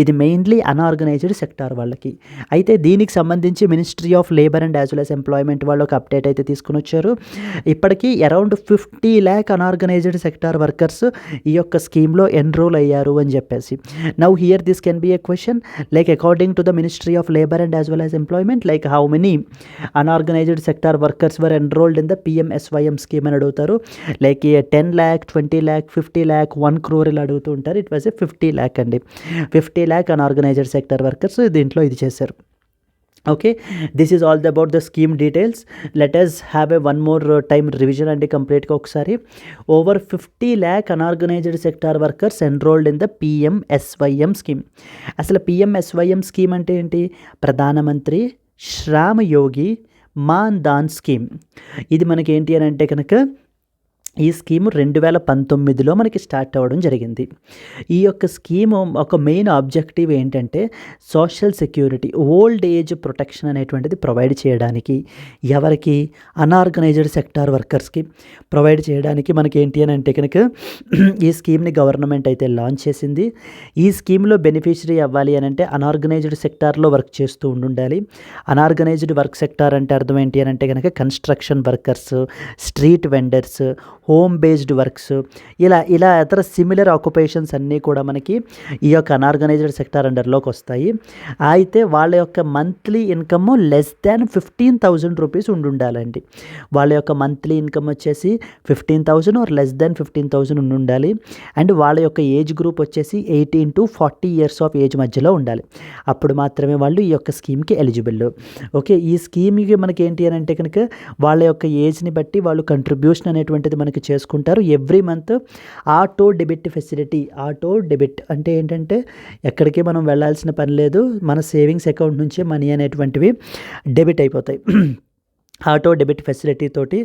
ఇది మెయిన్లీ అన్ఆర్గనైజ్డ్ సెక్టార్ వాళ్ళకి. అయితే దీనికి సంబంధించి ministry of labour and as well as employment వాళ్ళు ఒక అప్డేట్ అయితే తీసుకుని వచ్చారు. ఇప్పటికీ around 50 lakh unorganised sector workers ఈ యొక్క స్కీమ్లో ఎన్రోల్ అయ్యారు అని చెప్పేసి. Now here this can be A question like according to the ministry of labour and as well as employment like how many unorganised sector workers were enrolled in the PMSYM scheme అని అడుగుతారు. Like 10 lakh, 20 lakh, 50 lakh, 1 crore ఇలా అడుగుతూ ఉంటారు. ఇట్ వాజ్ 50 lakh అండి. 50 lakh అన్ఆర్గనైజ్డ్ సెక్టార్ వర్కర్స్ దీంట్లో ఇది చేశారు. Okay, this is all about the scheme details. Let us have a one more time revision అండి కంప్లీట్గా ఒకసారి. Over 50 lakh unorganised sector workers enrolled in the PMSYM scheme. అసలు PMSYM స్కీమ్ అంటే ఏంటి? ప్రధానమంత్రి శ్రమయోగి మాన్ధన్ స్కీమ్. ఇది మనకి ఏంటి అని అంటే కనుక ఈ స్కీము 2019లో మనకి స్టార్ట్ అవ్వడం జరిగింది. ఈ యొక్క స్కీము ఒక మెయిన్ ఆబ్జెక్టివ్ ఏంటంటే social security, old age protection అనేటువంటిది ప్రొవైడ్ చేయడానికి, ఎవరికి? అన్ఆర్గనైజ్డ్ సెక్టార్ వర్కర్స్కి ప్రొవైడ్ చేయడానికి మనకి ఏంటి అని అంటే కనుక ఈ స్కీమ్ని గవర్నమెంట్ అయితే లాంచ్ చేసింది. ఈ స్కీమ్లో బెనిఫిషరీ అవ్వాలి అని అంటే అన్ఆర్గనైజ్డ్ సెక్టార్లో వర్క్ చేస్తూ ఉండాలి. అన్ఆర్గనైజ్డ్ వర్క్ సెక్టార్ అంటే అర్థం ఏంటి అని అంటే కనుక construction workers, street vendors, home based works, ఇలా ఇతర సిమిలర్ ఆక్యుపేషన్స్ అన్నీ కూడా మనకి ఈ యొక్క అన్ఆర్గనైజ్డ్ సెక్టార్ అండర్లోకి వస్తాయి. అయితే వాళ్ళ యొక్క monthly income less than 15,000 rupees ఉండాలండి. వాళ్ళ యొక్క మంత్లీ ఇన్కమ్ వచ్చేసి 15,000 ఆర్ లెస్ దాన్ 15,000 ఉండాలి. అండ్ వాళ్ళ యొక్క ఏజ్ గ్రూప్ వచ్చేసి 18 to 40 ఇయర్స్ ఆఫ్ ఏజ్ మధ్యలో ఉండాలి. అప్పుడు మాత్రమే వాళ్ళు ఈ యొక్క స్కీమ్కి ఎలిజిబుల్. ఓకే, ఈ స్కీమ్కి మనకి ఏంటి అని అంటే కనుక వాళ్ళ యొక్క ఏజ్ని బట్టి వాళ్ళు కంట్రిబ్యూషన్ అనేటువంటిది మనకి చేసుకుంటారు. Every month auto debit facility. Auto debit అంటే ఏంటంటే ఎక్కడికి మనం వెళ్ళాల్సిన పని లేదు, మన సేవింగ్స్ అకౌంట్ నుంచే మనీ అనేటువంటివి డెబిట్ అయిపోతాయి. ఆటో డెబిట్ ఫెసిలిటీ తోటి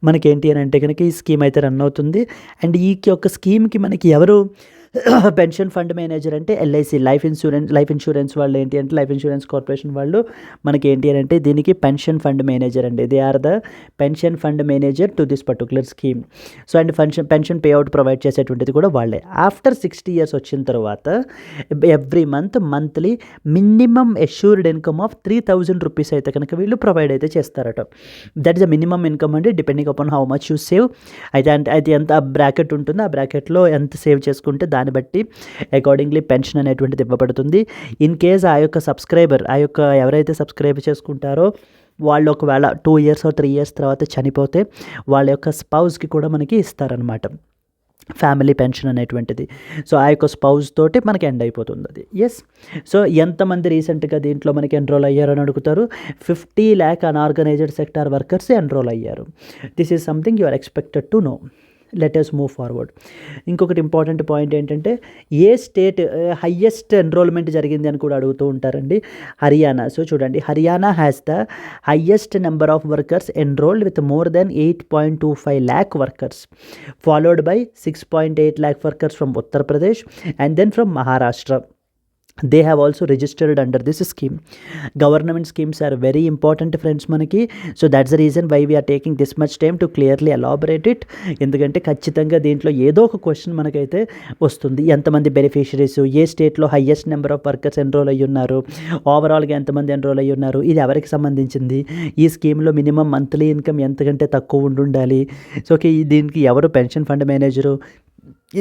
మనకి ఏంటి అని అంటే కనుక ఈ స్కీమ్ అయితే రన్ అవుతుంది. అండ్ ఈ యొక్క స్కీమ్కి మనకి ఎవరు పెన్షన్ ఫండ్ మేనేజర్ అంటే ఎల్ఐసి లైఫ్ ఇన్సూరెన్స్ వాళ్ళు ఏంటి అంటే లైఫ్ ఇన్సూరెన్స్ కార్పొరేషన్ వాళ్ళు మనకి ఏంటి అని అంటే దీనికి పెన్షన్ ఫండ్ మేనేజర్ అండి. They are the pension fund manager to this particular scheme. So and pension pay out provide చేసేటువంటిది కూడా వాళ్ళే. ఆఫ్టర్ 60 years వచ్చిన తర్వాత every monthly minimum assured income of 3,000 rupees అయితే కనుక వీళ్ళు ప్రొవైడ్ అయితే చేస్తారట. That is the minimum income అండి, depending upon how much you save. అయితే ఎంత బ్రాకెట్ ఉంటుందో ఆ బ్రాకెట్లో ఎంత సేవ్ చేసుకుంటే దాన్ని బట్టి అకార్డింగ్లీ పెన్షన్ అనేటువంటిది ఇవ్వబడుతుంది. ఇన్ కేస్ ఆ యొక్క సబ్స్క్రైబర్ ఎవరైతే సబ్స్క్రైబ్ చేసుకుంటారో వాళ్ళు ఒకవేళ 2 years or 3 years తర్వాత చనిపోతే వాళ్ళ యొక్క స్పౌస్కి కూడా మనకి ఇస్తారనమాట ఫ్యామిలీ పెన్షన్ అనేటువంటిది. సో ఆ యొక్క స్పౌస్ తోటి మనకి ఎండ్ అయిపోతుంది అది. ఎస్. సో ఎంతమంది రీసెంట్గా దీంట్లో మనకి ఎన్రోల్ అయ్యారు అని అడుగుతారు. 50 lakh unorganised sector workers enrol అయ్యారు. This is something you are expected to know. Let us move forward. ఇంకొకటి ఇంపార్టెంట్ పాయింట్ ఏంటంటే ఏ స్టేట్ హయ్యెస్ట్ ఎన్రోల్మెంట్ జరిగింది అని కూడా అడుగుతూ ఉంటారండి. హర్యానా. సో చూడండి, Haryana has the highest number of workers enrolled with more than 8.25 lakh workers, followed by 6.8 lakh workers from Uttar Pradesh and then from Maharashtra. They have also registered under this scheme. Government schemes are very important friends మనకి. So that's the reason why we are taking this much time to clearly elaborate it. ఎందుకంటే ఖచ్చితంగా దీంట్లో ఏదో ఒక క్వశ్చన్ మనకైతే వస్తుంది. ఎంతమంది బెనిఫిషరీస్, ఏ స్టేట్లో highest number of workers enrol అయ్యి ఉన్నారు, ఓవరాల్గా ఎంతమంది ఎన్రోల్ అయ్యి ఉన్నారు, ఇది ఎవరికి సంబంధించింది, ఈ స్కీమ్లో మినిమం మంత్లీ ఇన్కమ్ ఎంతకంటే తక్కువ ఉండాలి. సో దీనికి ఎవరు పెన్షన్ ఫండ్ మేనేజరు,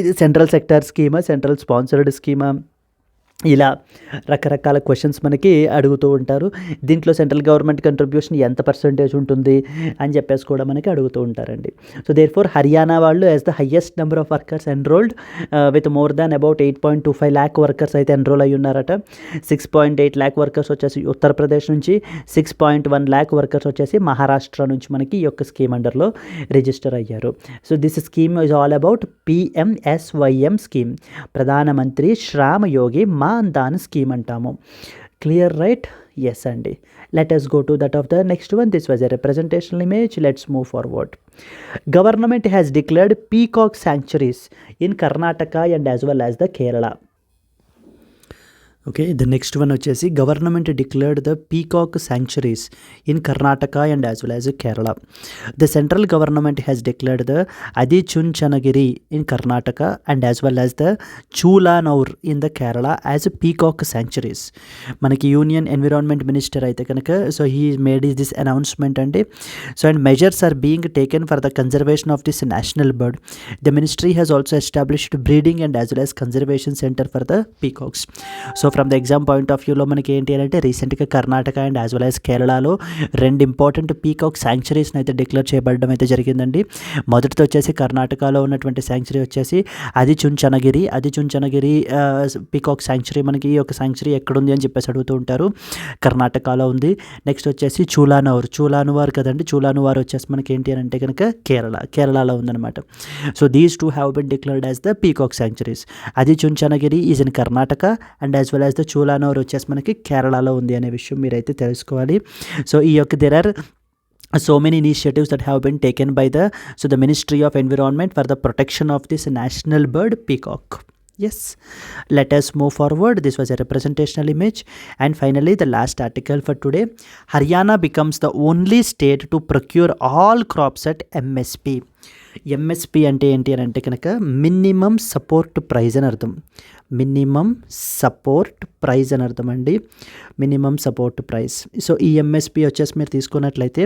ఇది central sector schema, central sponsored schema, ఇలా రకరకాల క్వశ్చన్స్ మనకి అడుగుతూ ఉంటారు. దీంట్లో సెంట్రల్ గవర్నమెంట్ కంట్రిబ్యూషన్ ఎంత పర్సెంటేజ్ ఉంటుంది అని చెప్పేసి కూడా మనకి అడుగుతూ ఉంటారండి. సో దేర్ ఫోర్ హర్యానా వాళ్ళు as the highest number of workers enrolled with more than about 8.25 lakh workers అయితే ఎన్రోల్ అయ్యి ఉన్నారట. 6.8 lakh వర్కర్స్ వచ్చేసి ఉత్తరప్రదేశ్ నుంచి, 6.1 lakh వర్కర్స్ వచ్చేసి మహారాష్ట్ర నుంచి మనకి ఈ యొక్క స్కీమ్ అండర్లో రిజిస్టర్ అయ్యారు. So this scheme is all about PMSYM scheme, ప్రధానమంత్రి శ్రామ యోగి మాన్ధాన్ స్కీమ్ అంటాము. Clear right? ఎస్ అండి. Let us go to that of the next one. This was a representational image. Let's move forward. Government has declared peacock sanctuaries in Karnataka and as well as the Kerala. Okay, the next one వచ్చేసి government declared the peacock sanctuaries in Karnataka and as well as Kerala. The central government has declared the Adichunchanagiri in Karnataka and as well as the Chulannur in the Kerala as peacock sanctuaries. మనకి యూనియన్ ఎన్విరాన్మెంట్ మినిస్టర్ అయితే కనుక so he made this announcement అండి. So and measures are being taken for the conservation of this national bird. The ministry has also established breeding and as well as conservation centre for the peacocks. So from the exam point of వ్యూలో మనకి ఏంటి అంటే రీసెంట్గా Karnataka and as well as కేరళలో 2 ఇంపార్టెంట్ పీకాక్ శాంక్చురీస్ని అయితే డిక్లేర్ చేయబడడం అయితే జరిగిందండి. మొదటిది వచ్చేసి కర్ణాటకలో ఉన్నటువంటి శాంక్చురీ వచ్చేసి అదిచుంచనగిరి పీకాక్ శాంక్చురీ. మనకి ఈ యొక్క శాంక్చురీ ఎక్కడుంది అని చెప్పేసి అడుగుతూ ఉంటారు. కర్ణాటకలో ఉంది. నెక్స్ట్ వచ్చేసి చూలానువార్ కదండి, చూలానువార్ వచ్చేసి మనకి ఏంటి అని అంటే కనుక కేరళలో ఉందన్నమాట. So these two have been declared as the peacock sanctuaries. Adichunchanagiri is in Karnataka and as well as the Chulannur వచ్చేసి మనకి కేరళలో ఉంది అనే విషయం మీరైతే తెలుసుకోవాలి. సో ఈ యొక్క there are so many initiatives that have been taken by the Ministry of Environment for the protection of this national bird peacock. Yes, let us move forward. This was a representational image. And finally, the last article for today. Haryana becomes the only state to procure all crops at MSP. MSP అంటే ఏంటి అని అంటే కనుక మినిమం సపోర్ట్ ప్రైజ్ అని అర్థం. మినిమం సపోర్ట్ ప్రైజ్ అని అర్థం అండి. Minimum support price. సో ఈ ఎంఎస్పి వచ్చేసి మీరు తీసుకున్నట్లయితే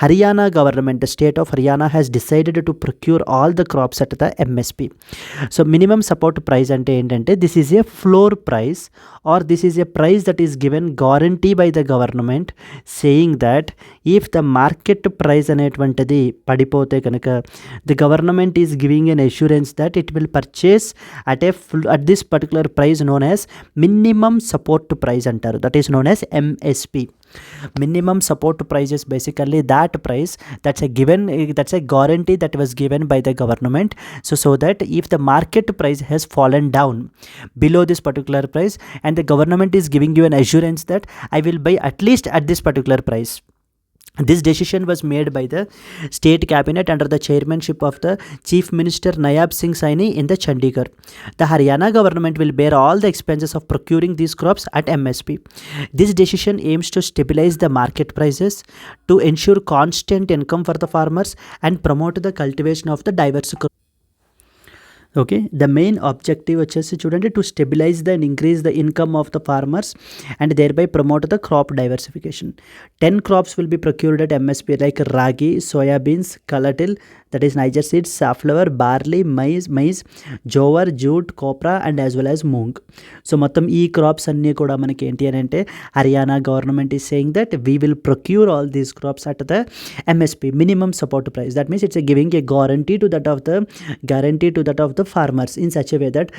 Haryana government, state of Haryana has decided to procure all the crops at the MSP. So minimum support praise అంటే ఏంటంటే this is a floor price or this is a price that is given guarantee by the government saying that if the market price అనేటువంటిది పడిపోతే కనుక the government is giving an assurance that it will purchase at this particular price known as minimum support price అంటారు. That is known as MSP. Minimum support price is basically that price that's a guarantee that was given by the government. So that if the market price has fallen down below this particular price and the government is giving you an assurance that I will buy at least at this particular price. This decision was made by the state cabinet under the chairmanship of the Chief Minister Nayab Singh Saini in the Chandigarh. The Haryana government will bear all the expenses of procuring these crops at MSP. This decision aims to stabilize the market prices, to ensure constant income for the farmers, and promote the cultivation of the diverse crops. Okay, the main objective వచ్చేసి చూడండి, to stabilise the and increase the income of the farmers and thereby promote the crop diversification. 10 crops will be procured at MSP like ragi, soybeans, kalatil, that is Niger seeds, safflower, barley, maize, jowar, jute, copra and as well as moong. So మొత్తం ఈ క్రాప్స్ అన్నీ కూడా మనకి ఏంటి అని అంటే Haryana government is saying that we will procure all these crops at the MSP, minimum support price. That means it's giving a guarantee to that of the farmers in such a way that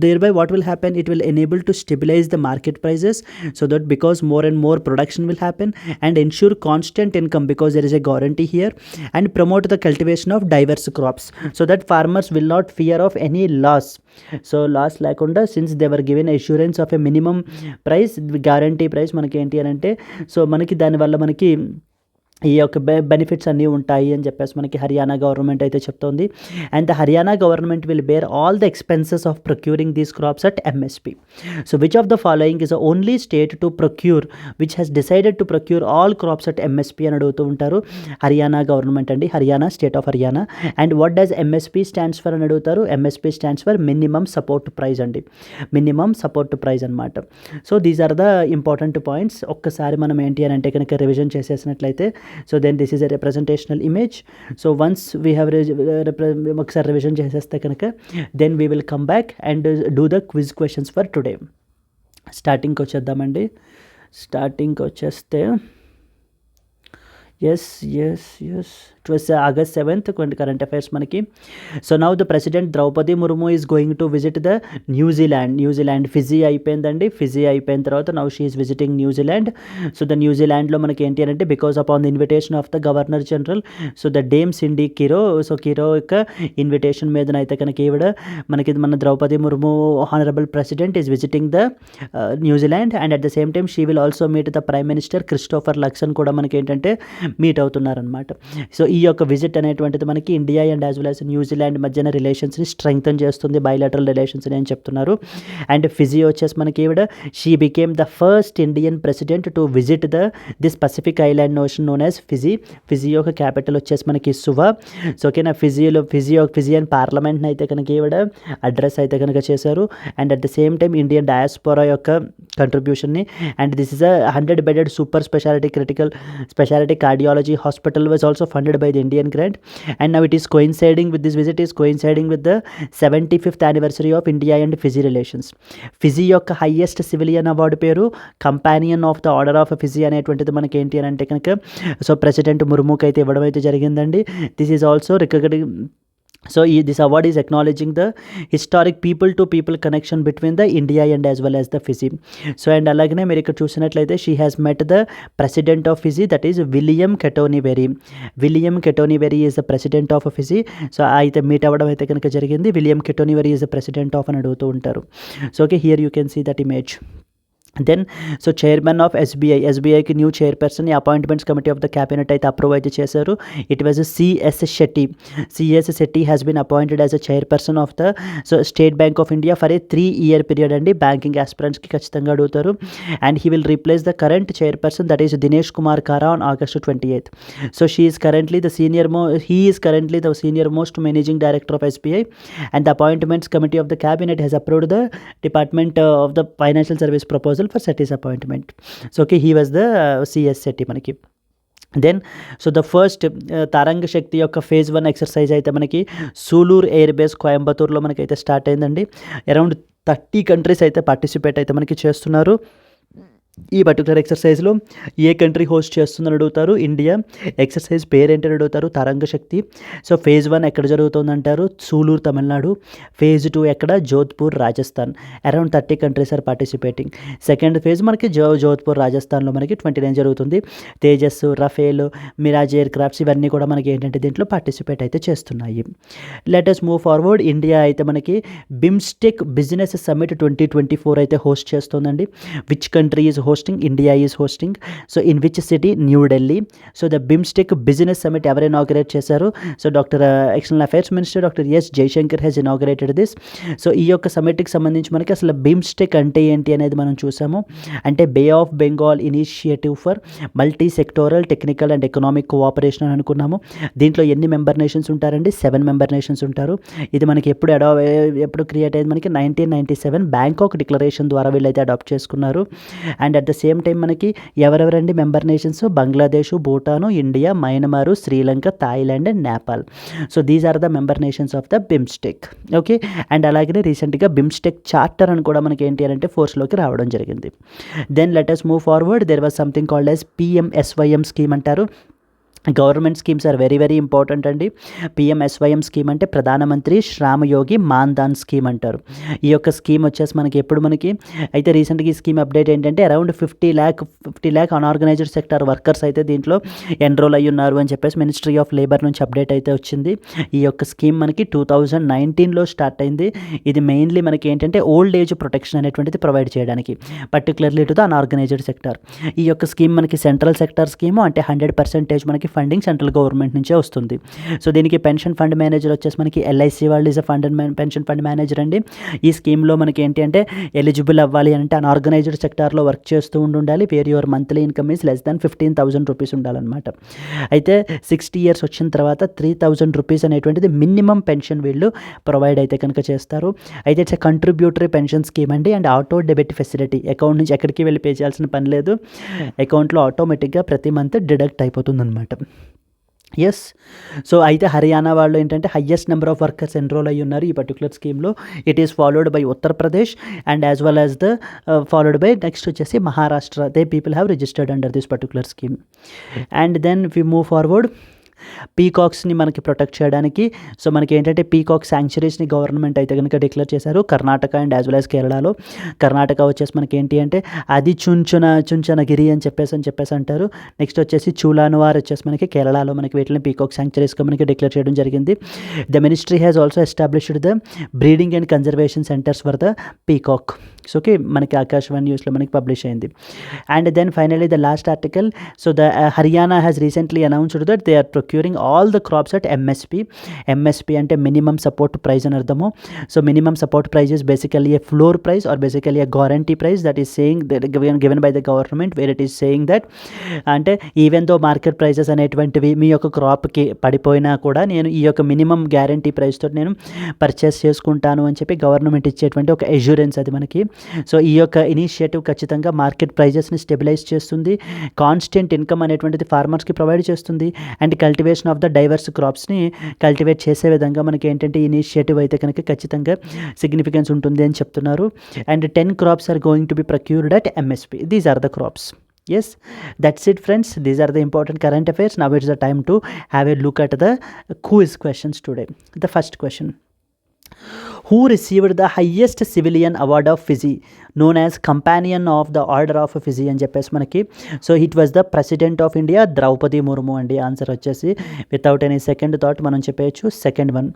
thereby what will happen, it will enable to stabilize the market prices, so that because more and more production will happen, and ensure constant income because there is a guarantee here, and promote the cultivation of diverse crops so that farmers will not fear of any loss. So loss లేకుండా, since they were given assurance of a minimum price, guarantee price మనకి ఏంటి అని అంటే, సో మనకి దానివల్ల మనకి ఈ యొక్క బెనిఫిట్స్ అన్నీ ఉంటాయి అని చెప్పేసి మనకి హర్యానా గవర్నమెంట్ అయితే చెప్తోంది. And the Haryana government will bear all the expenses of procuring these crops at MSP. So which of the following is the only state to procure which has decided to procure all crops at MSP అని అడుగుతూ ఉంటారు. హర్యానా గవర్నమెంట్ అండి, Haryana, state of Haryana. And what does MSP stands for అని అడుగుతారు. MSP stands for minimum support price అండి, మినిమమ్ సపోర్ట్ ప్రైస్ అనమాట. So these are the important points. ఒక్కసారి మనం ఏంటి అని అంటే కనుక రివిజన్ చేసేసినట్లయితే, so then this is a representational image. So once we have ఒకసారి రివిజన్ చేసేస్తే కనుక, then we will come back and do the quiz questions for today. స్టార్టింగ్కి వచ్చేద్దామండి. స్టార్టింగ్కి వచ్చేస్తే yes, it was August 7th current affairs మనకి. So now the president Draupadi Murmu is going to visit the New Zealand. Fiji అయిపోయిందండి. ఫిజీ అయిపోయిన తర్వాత now she is visiting New Zealand. So the న్యూజిలాండ్లో మనకి ఏంటి అంటే, because upon the invitation of the governor general, so the dame Cindy Kiro, so Kiro యొక్క ఇన్విటేషన్ మీదనైతే కనుక ఈవిడ మనకి మన Droupadi Murmu honourable president is visiting the New Zealand. And at the same time she will also meet the prime minister Christopher Luxon కూడా మనకి ఏంటంటే మీట్ అవుతున్నారనమాట. సో ఈ యొక్క విజిట్ అనేటువంటిది మనకి India and as well as New Zealand మధ్యన రిలేషన్స్ని స్ట్రెంగ్తన్ చేస్తుంది, బైలాటరల్ రిలేషన్స్ని అని చెప్తున్నారు. అండ్ ఫిజీ వచ్చేసి మనకి ఈవిడ, she became the first Indian president to visit this Pacific island notion known as Fiji. Fiji యొక్క క్యాపిటల్ వచ్చేసి మనకి సువా. సో ఓకేనా, ఫిజియన్ పార్లమెంట్ని అయితే కనుక ఈవిడ అడ్రస్ అయితే కనుక చేశారు. And at the same time Indian diaspora యొక్క కంట్రిబ్యూషన్ని, and this is 100 bedded super speciality cardiology hospital was also funded by the Indian grant. And now it is coinciding with this visit is coinciding with the 75th anniversary of India and Fiji relations. Fiji యొక్క హైయెస్ట్ సివిలియన్ అవార్డు పేరు companion of the order of Fiji అనేటువంటిది మనకి ఏంటి అని అంటే కనుక, సో ప్రెసిడెంట్ ముర్ముకి అయితే ఇవ్వడం అయితే జరిగిందండి. This is also recognised. So this award is acknowledging the historic people to people connection between the India and as well as the Fiji. So and alagane meer ikkada chusinatlaithe, she has met the president of Fiji, that is William Ketoniveri. William Ketoniveri is the president of Fiji. So aithe meet avadam aithe kanaka jarigindi. William Ketoniveri is the president of అని అడుగుతూ ఉంటారు. So okay, here you can see that image. Then so chairman of ఎస్బీఐకి న్యూ చైర్పర్సన్ ఈ appointments committee of the cabinet అయితే అప్రూవ్ అయితే చేశారు. It was CS Shetty has been appointed as a chairperson of the so State Bank of India for a 3-year period అండి. బ్యాంకింగ్ ఆస్పిరెంట్స్కి ఖచ్చితంగా అడుగుతారు. And he will replace the current chairperson, that is Dinesh Kumar Khara on August 28th. So he is currently the senior most managing director of SBI. And the appointments committee of the cabinet has approved the department of the financial service proposal for Setty's appointment. So okay, he was the CS Setty మనకి. దెన్ సో ద ఫస్ట్ తరంగ శక్తి యొక్క phase 1 ఎక్సర్సైజ్ అయితే మనకి సూలూర్ ఎయిర్ బేస్ కోయంబత్తూర్లో మనకైతే స్టార్ట్ అయిందండి. అరౌండ్ 30 కంట్రీస్ అయితే పార్టిసిపేట్ అయితే మనకి చేస్తున్నారు. ఈ పర్టికులర్ ఎక్సర్సైజ్లో ఏ కంట్రీ హోస్ట్ చేస్తుందని అడుగుతారు. ఇండియా. ఎక్సర్సైజ్ పేరేంటని అడుగుతారు. తరంగ శక్తి. సో phase 1 ఎక్కడ జరుగుతుందంటారు, సూలూరు తమిళనాడు. phase 2 ఎక్కడ, Jodhpur Rajasthan. Around 30 countries are participating. Second phase మనకి జోధ్పూర్ రాజస్థాన్లో మనకి 29 జరుగుతుంది. Tejas, Rafale, Mirage aircrafts ఇవన్నీ కూడా మనకి ఏంటంటే దీంట్లో పార్టిసిపేట్ అయితే చేస్తున్నాయి. Let us move forward. India అయితే మనకి బిమ్స్టెక్ బిజినెస్ సమ్మిట్ 2024 అయితే హోస్ట్ చేస్తుందండి. Which country is hosting? India is hosting. So in which city? New Delhi. So the BIMSTEC Business Summit ఎవరు ఇనాగ్రేట్ చేశారు? So doctor external affairs minister doctor yes Jaishankar he's inaugurated this. So ఈ యొక్క సమ్మిట్కి సంబంధించి మనకి అసలు BIMSTEC అంటే ఏంటి అనేది మనం చూసాము. అంటే బే of Bengal initiative for multi sectoral technical and economic cooperation అని అనుకున్నాము. దీంట్లో ఎన్ని మెంబర్ నేషన్స్ ఉంటారండి? 7 మెంబర్ నేషన్స్ ఉంటారు. ఇది మనకి ఎప్పుడు క్రియేట్ అయ్యింది? మనకి 1997 బ్యాంకాక్ డిక్లరేషన్ ద్వారా వీళ్ళైతే అడాప్ట్ చేసుకున్నారు. And at the same time మనకి ఎవరెవరండి member nations? Bangladesh, Bhutan, India, Myanmar, Sri Lanka, Thailand and Nepal. So these are the member nations of the BIMSTEC. Okay, and అలాగే రీసెంట్గా BIMSTEC చార్టర్ అని కూడా మనకి ఏంటి అంటే ఫోర్స్లోకి రావడం జరిగింది. Then let us move forward. There was something called as PMSYM scheme అంటారు. Government schemes are very very important అండి. PMSYM స్కీమ్ అంటే ప్రధానమంత్రి శ్రామయోగి మాన్ధాన్ స్కీమ్ అంటారు. ఈ యొక్క స్కీమ్ వచ్చేసి మనకి ఎప్పుడు మనకి అయితే రీసెంట్గా ఈ స్కీమ్ అప్డేట్ ఏంటంటే around 50 lakh unorganised sector workers అయితే దీంట్లో ఎన్రోల్ అయ్యి ఉన్నారు అని చెప్పేసి మినిస్ట్రీ ఆఫ్ లేబర్ నుంచి అప్డేట్ అయితే వచ్చింది. ఈ యొక్క స్కీమ్ మనకి 2019లో స్టార్ట్ అయింది. ఇది మెయిన్లీ మనకి ఏంటంటే ఓల్డ్ ఏజ్ ప్రొటెక్షన్ అనేటువంటిది ప్రొవైడ్ చేయడానికి, particularly to the unorganised sector. ఈ యొక్క స్కీమ్ మనకి సెంట్రల్ సెక్టర్ స్కీము, అంటే 100% మనకి ఫండింగ్ సెంట్రల్ గవర్నమెంట్ నుంచే వస్తుంది. సో దీనికి పెన్షన్ ఫండ్ మేనేజర్ వచ్చేసి మనకి LIC వాళ్ళు is a pension fund manager అండి. ఈ స్కీమ్లో మనకి ఏంటి అంటే ఎలిజిబుల్ అవ్వాలి అంటే అన్ఆర్గనైజ్డ్ సెక్టార్లో వర్క్ చేస్తూ ఉండాలి. Where your monthly income is less than 15,000 rupees ఉండాలన్నమాట. అయితే 60 years వచ్చిన తర్వాత 3,000 రూపీస్ అనేటువంటిది మినిమం పెన్షన్ వీళ్ళు ప్రొవైడ్ అయితే కనుక చేస్తారు. అయితే ఇట్స్ కంట్రిబ్యూటరీ పెన్షన్ స్కీమ్ అండి. And auto debit facility, account నుంచి ఎక్కడికి వెళ్ళి పే చేయాల్సిన పని లేదు, అకౌంట్లో ఆటోమేటిక్గా ప్రతి మంత్ డిడక్ట్ అయిపోతుంది అనమాట. ఎస్. సో అయితే హర్యానా వాళ్ళు ఏంటంటే highest number of workers enrol అయ్యి ఉన్నారు ఈ పర్టికులర్ స్కీమ్లో. It is followed by Uttar Pradesh and as well as the followed by next వచ్చేసి Maharashtra. They people have registered under this particular scheme. And then we move forward. పీకాక్స్ని మనకి ప్రొటెక్ట్ చేయడానికి సో మనకి ఏంటంటే పీకాక్ శాంక్చురీస్ని గవర్నమెంట్ అయితే కనుక డిక్లేర్ చేశారు Karnataka and as well as కేరళలో. కర్ణాటక వచ్చేసి మనకి ఏంటి అంటే అది చుంచనగిరి అని చెప్పేసి అంటారు. నెక్స్ట్ వచ్చేసి చూలానువార్ వచ్చేసి మనకి కేరళలో మనకి వీటిని పీకాక్ శాంక్చురీస్గా మనకి డిక్లేర్ చేయడం జరిగింది. The ministry has also established the breeding and conservation centres for the peacock. So okay, మనకి ఆకాశవాణి న్యూస్లో మనకి పబ్లిష్ అయింది. And then finally the last article. So the Haryana has recently announced that they are procuring all the crops at MSP అంటే మినిమం సపోర్ట్ ప్రైస్ అని అర్థము. So minimum support price is basically a floor price or basically a guarantee price that is saying given by the government wear it is saying that అంటే ఈవెన్ దో మార్కెట్ ప్రైసెస్ అనేటువంటివి మీ యొక్క క్రాప్కి పడిపోయినా కూడా నేను ఈ యొక్క మినిమం గ్యారంటీ ప్రైస్తో నేను పర్చేస్ చేసుకుంటాను అని చెప్పి గవర్నమెంట్ ఇచ్చేటువంటి ఒక ఎష్యూరెన్స్ అది మనకి. సో ఈ యొక్క ఇనిషియేటివ్ ఖచ్చితంగా మార్కెట్ ప్రైజెస్ని స్టెబిలైజ్ చేస్తుంది, కాన్స్టెంట్ ఇన్కమ్ అనేటువంటిది ఫార్మర్స్కి ప్రొవైడ్ చేస్తుంది, and cultivation of the diverse క్రాప్స్ని కల్టివేట్ చేసే విధంగా మనకి ఏంటంటే ఇనిషియేటివ్ అయితే కనుక ఖచ్చితంగా సిగ్నిఫికెన్స్ ఉంటుంది అని చెప్తున్నారు. And 10 crops are going to be procured at MSP. These are the crops. Yes, that's it friends. These are the important current affairs. Now it's the time to have a look at the quiz questions today. The first question. Who received the highest civilian award of Fiji known as Companion of the Order of Fiji అని చెప్పేసి మనకి. So it was the president of India Droupadi Murmu అండి. ఆన్సర్ వచ్చేసి వితౌట్ ఎనీ సెకండ్ థాట్ మనం చెప్పేయచ్చు second one.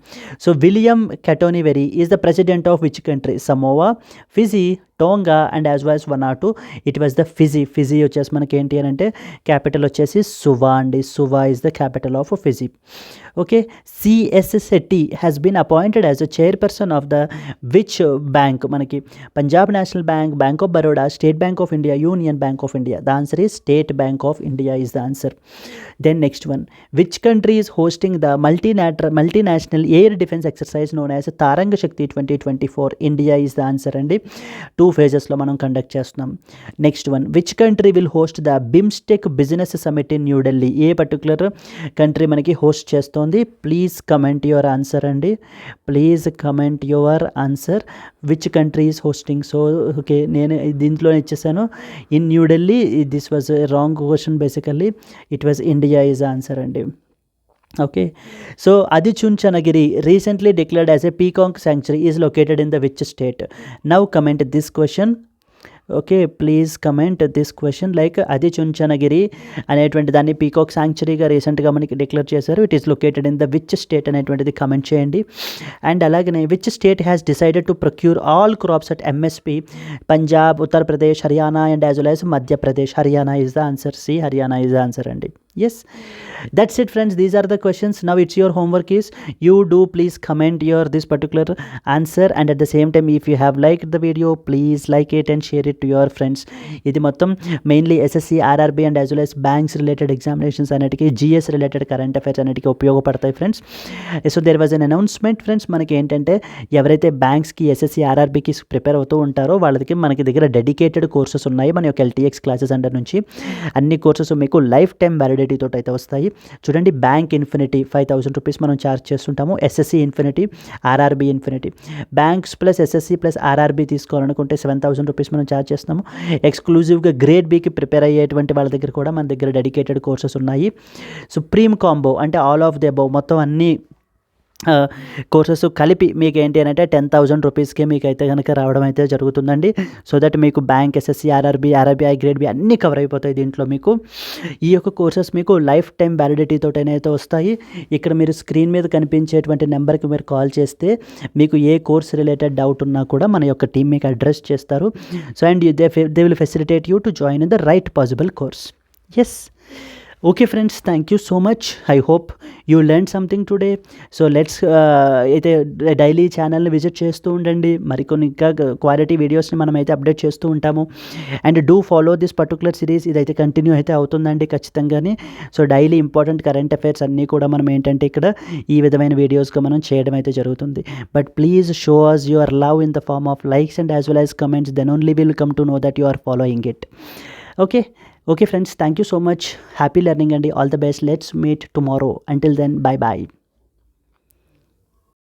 So William Katonivere is the president of which country? Samoa, Fiji, Tonga and as well as Vanuatu. It was the Fiji వచ్చేసి మనకి ఏంటి అని అంటే క్యాపిటల్ వచ్చేసి సువా అండి. Suva is the capital of Fiji. Okay, C.S. Setty has been appointed as a chairperson of the which bank? మనకి Punjab National Bank, Bank of Baroda, State Bank of India, Union Bank of India. The answer is State Bank of India is the answer. Then next one. Which country is hosting the multinational air defence exercise known as Tarang Shakti 2024? India is the answer అండి. 2 phases-లో మనం కండక్ట్ చేస్తున్నాం. Next one. Which country will host the BIMSTEC business summit in New Delhi? ఏ పర్టికులర్ కంట్రీ మనకి హోస్ట్ చేస్తోంది? ప్లీజ్ కమెంట్ యువర్ ఆన్సర్ అండి. Please comment your answer. Which country is hosting? So okay, నేను దీంట్లో ఇచ్చేసాను in New Delhi. This was wrong question basically. It was India is answer అండి. Okay, so Adichunchanagiri recently declared as a peacock sanctuary is located in the which state? Now comment this question. Okay, please comment this question. Like అది చుంచనగిరి అనేటువంటి దాన్ని పీకాక్ శాంక్చురీగా రీసెంట్గా మనకి డిక్లేర్ చేశారు. It is located in the which state అనేటువంటిది కమెంట్ చేయండి. అండ్ అలాగనే which state has decided to procure all crops at MSP? Punjab, Uttar Pradesh, Haryana and as well as Madhya Pradesh. Haryana is the answer. C, Haryana is the answer అండి. Yes, that's it friends, these are the questions. Now it's your homework is you do please comment your this particular answer, and at the same time if you have liked the video please like it and share it to your friends. ఇది మొత్తం mainly SSC, RRB and as well as banks related examinations అన్నిటికీ, జిఎస్ రిలేటెడ్ కరెంట్ అఫైర్స్ అన్నిటికీ ఉపయోగపడతాయి friends. So there was an announcement friends, మనకి ఏంటంటే ఎవరైతే బ్యాంక్స్కి, ఎస్ఎస్సి, ఆర్ఆర్బీకి ప్రిపేర్ అవుతూ ఉంటారో వాళ్ళకి మనకి దగ్గర డెడికేటెడ్ కోర్సెస్ ఉన్నాయి. మన యొక్క ఎల్టీఎక్స్ క్లాసెస్ అండర్ నుంచి అన్ని కోర్సెస్ మీకు లైఫ్ టైం వ్యాలిడిటీ తోటి అయితే వస్తాయి. చూడండి, బ్యాంక్ ఇన్ఫినిటీ 5,000 రూపీస్ మనం ఛార్జ్ చేస్తుంటాము. SSC infinity, RRB infinity. Banks plus SSC plus RRB తీసుకోవాలనుకుంటే 7,000 రూపీస్ మనం ఛార్జ్ చేస్తున్నాము. ఎక్స్క్లూజివ్గా గ్రేడ్ బీకి ప్రిపేర్ అయ్యేటువంటి వాళ్ళ దగ్గర కూడా మన దగ్గర డెడికేటెడ్ కోర్సెస్ ఉన్నాయి. సుప్రీం కాంబో అంటే ఆల్ ఆఫ్ ది అబౌవ్ మొత్తం అన్ని కోర్సెస్ కలిపి మీకు ఏంటి అని అంటే 10,000 రూపీస్కే మీకు అయితే కనుక రావడం అయితే జరుగుతుందండి. సో దట్ మీకు bank, SSC, RRB, grade B అన్నీ కవర్ అయిపోతాయి దీంట్లో. మీకు ఈ యొక్క కోర్సెస్ మీకు లైఫ్ టైం వ్యాలిడిటీ తోటైతే వస్తాయి. ఇక్కడ మీరు స్క్రీన్ మీద కనిపించేటువంటి నెంబర్కి మీరు కాల్ చేస్తే మీకు ఏ కోర్స్ రిలేటెడ్ డౌట్ ఉన్నా కూడా మన యొక్క టీం మీకు అడ్రస్ చేస్తారు. So and they will facilitate you to join in the right possible course. Yes, okay friends, thank you so much. I hope you learn something today. So let's అయితే డైలీ ఛానల్ని విజిట్ చేస్తూ ఉండండి. మరికొన్ని ఇంకా క్వాలిటీ వీడియోస్ని మనం అయితే అప్డేట్ చేస్తూ ఉంటాము. And do follow this particular series. ఇదైతే కంటిన్యూ అయితే అవుతుందండి ఖచ్చితంగానే. So daily important current affairs అన్నీ కూడా మనం ఏంటంటే ఇక్కడ ఈ విధమైన వీడియోస్గా మనం చేయడం అయితే జరుగుతుంది. But please show us your love in the form of likes and as well as comments. Then only will come to know that you are following it. Okay friends, thank you so much. Happy learning and all the best. Let's meet tomorrow. Until then, bye bye.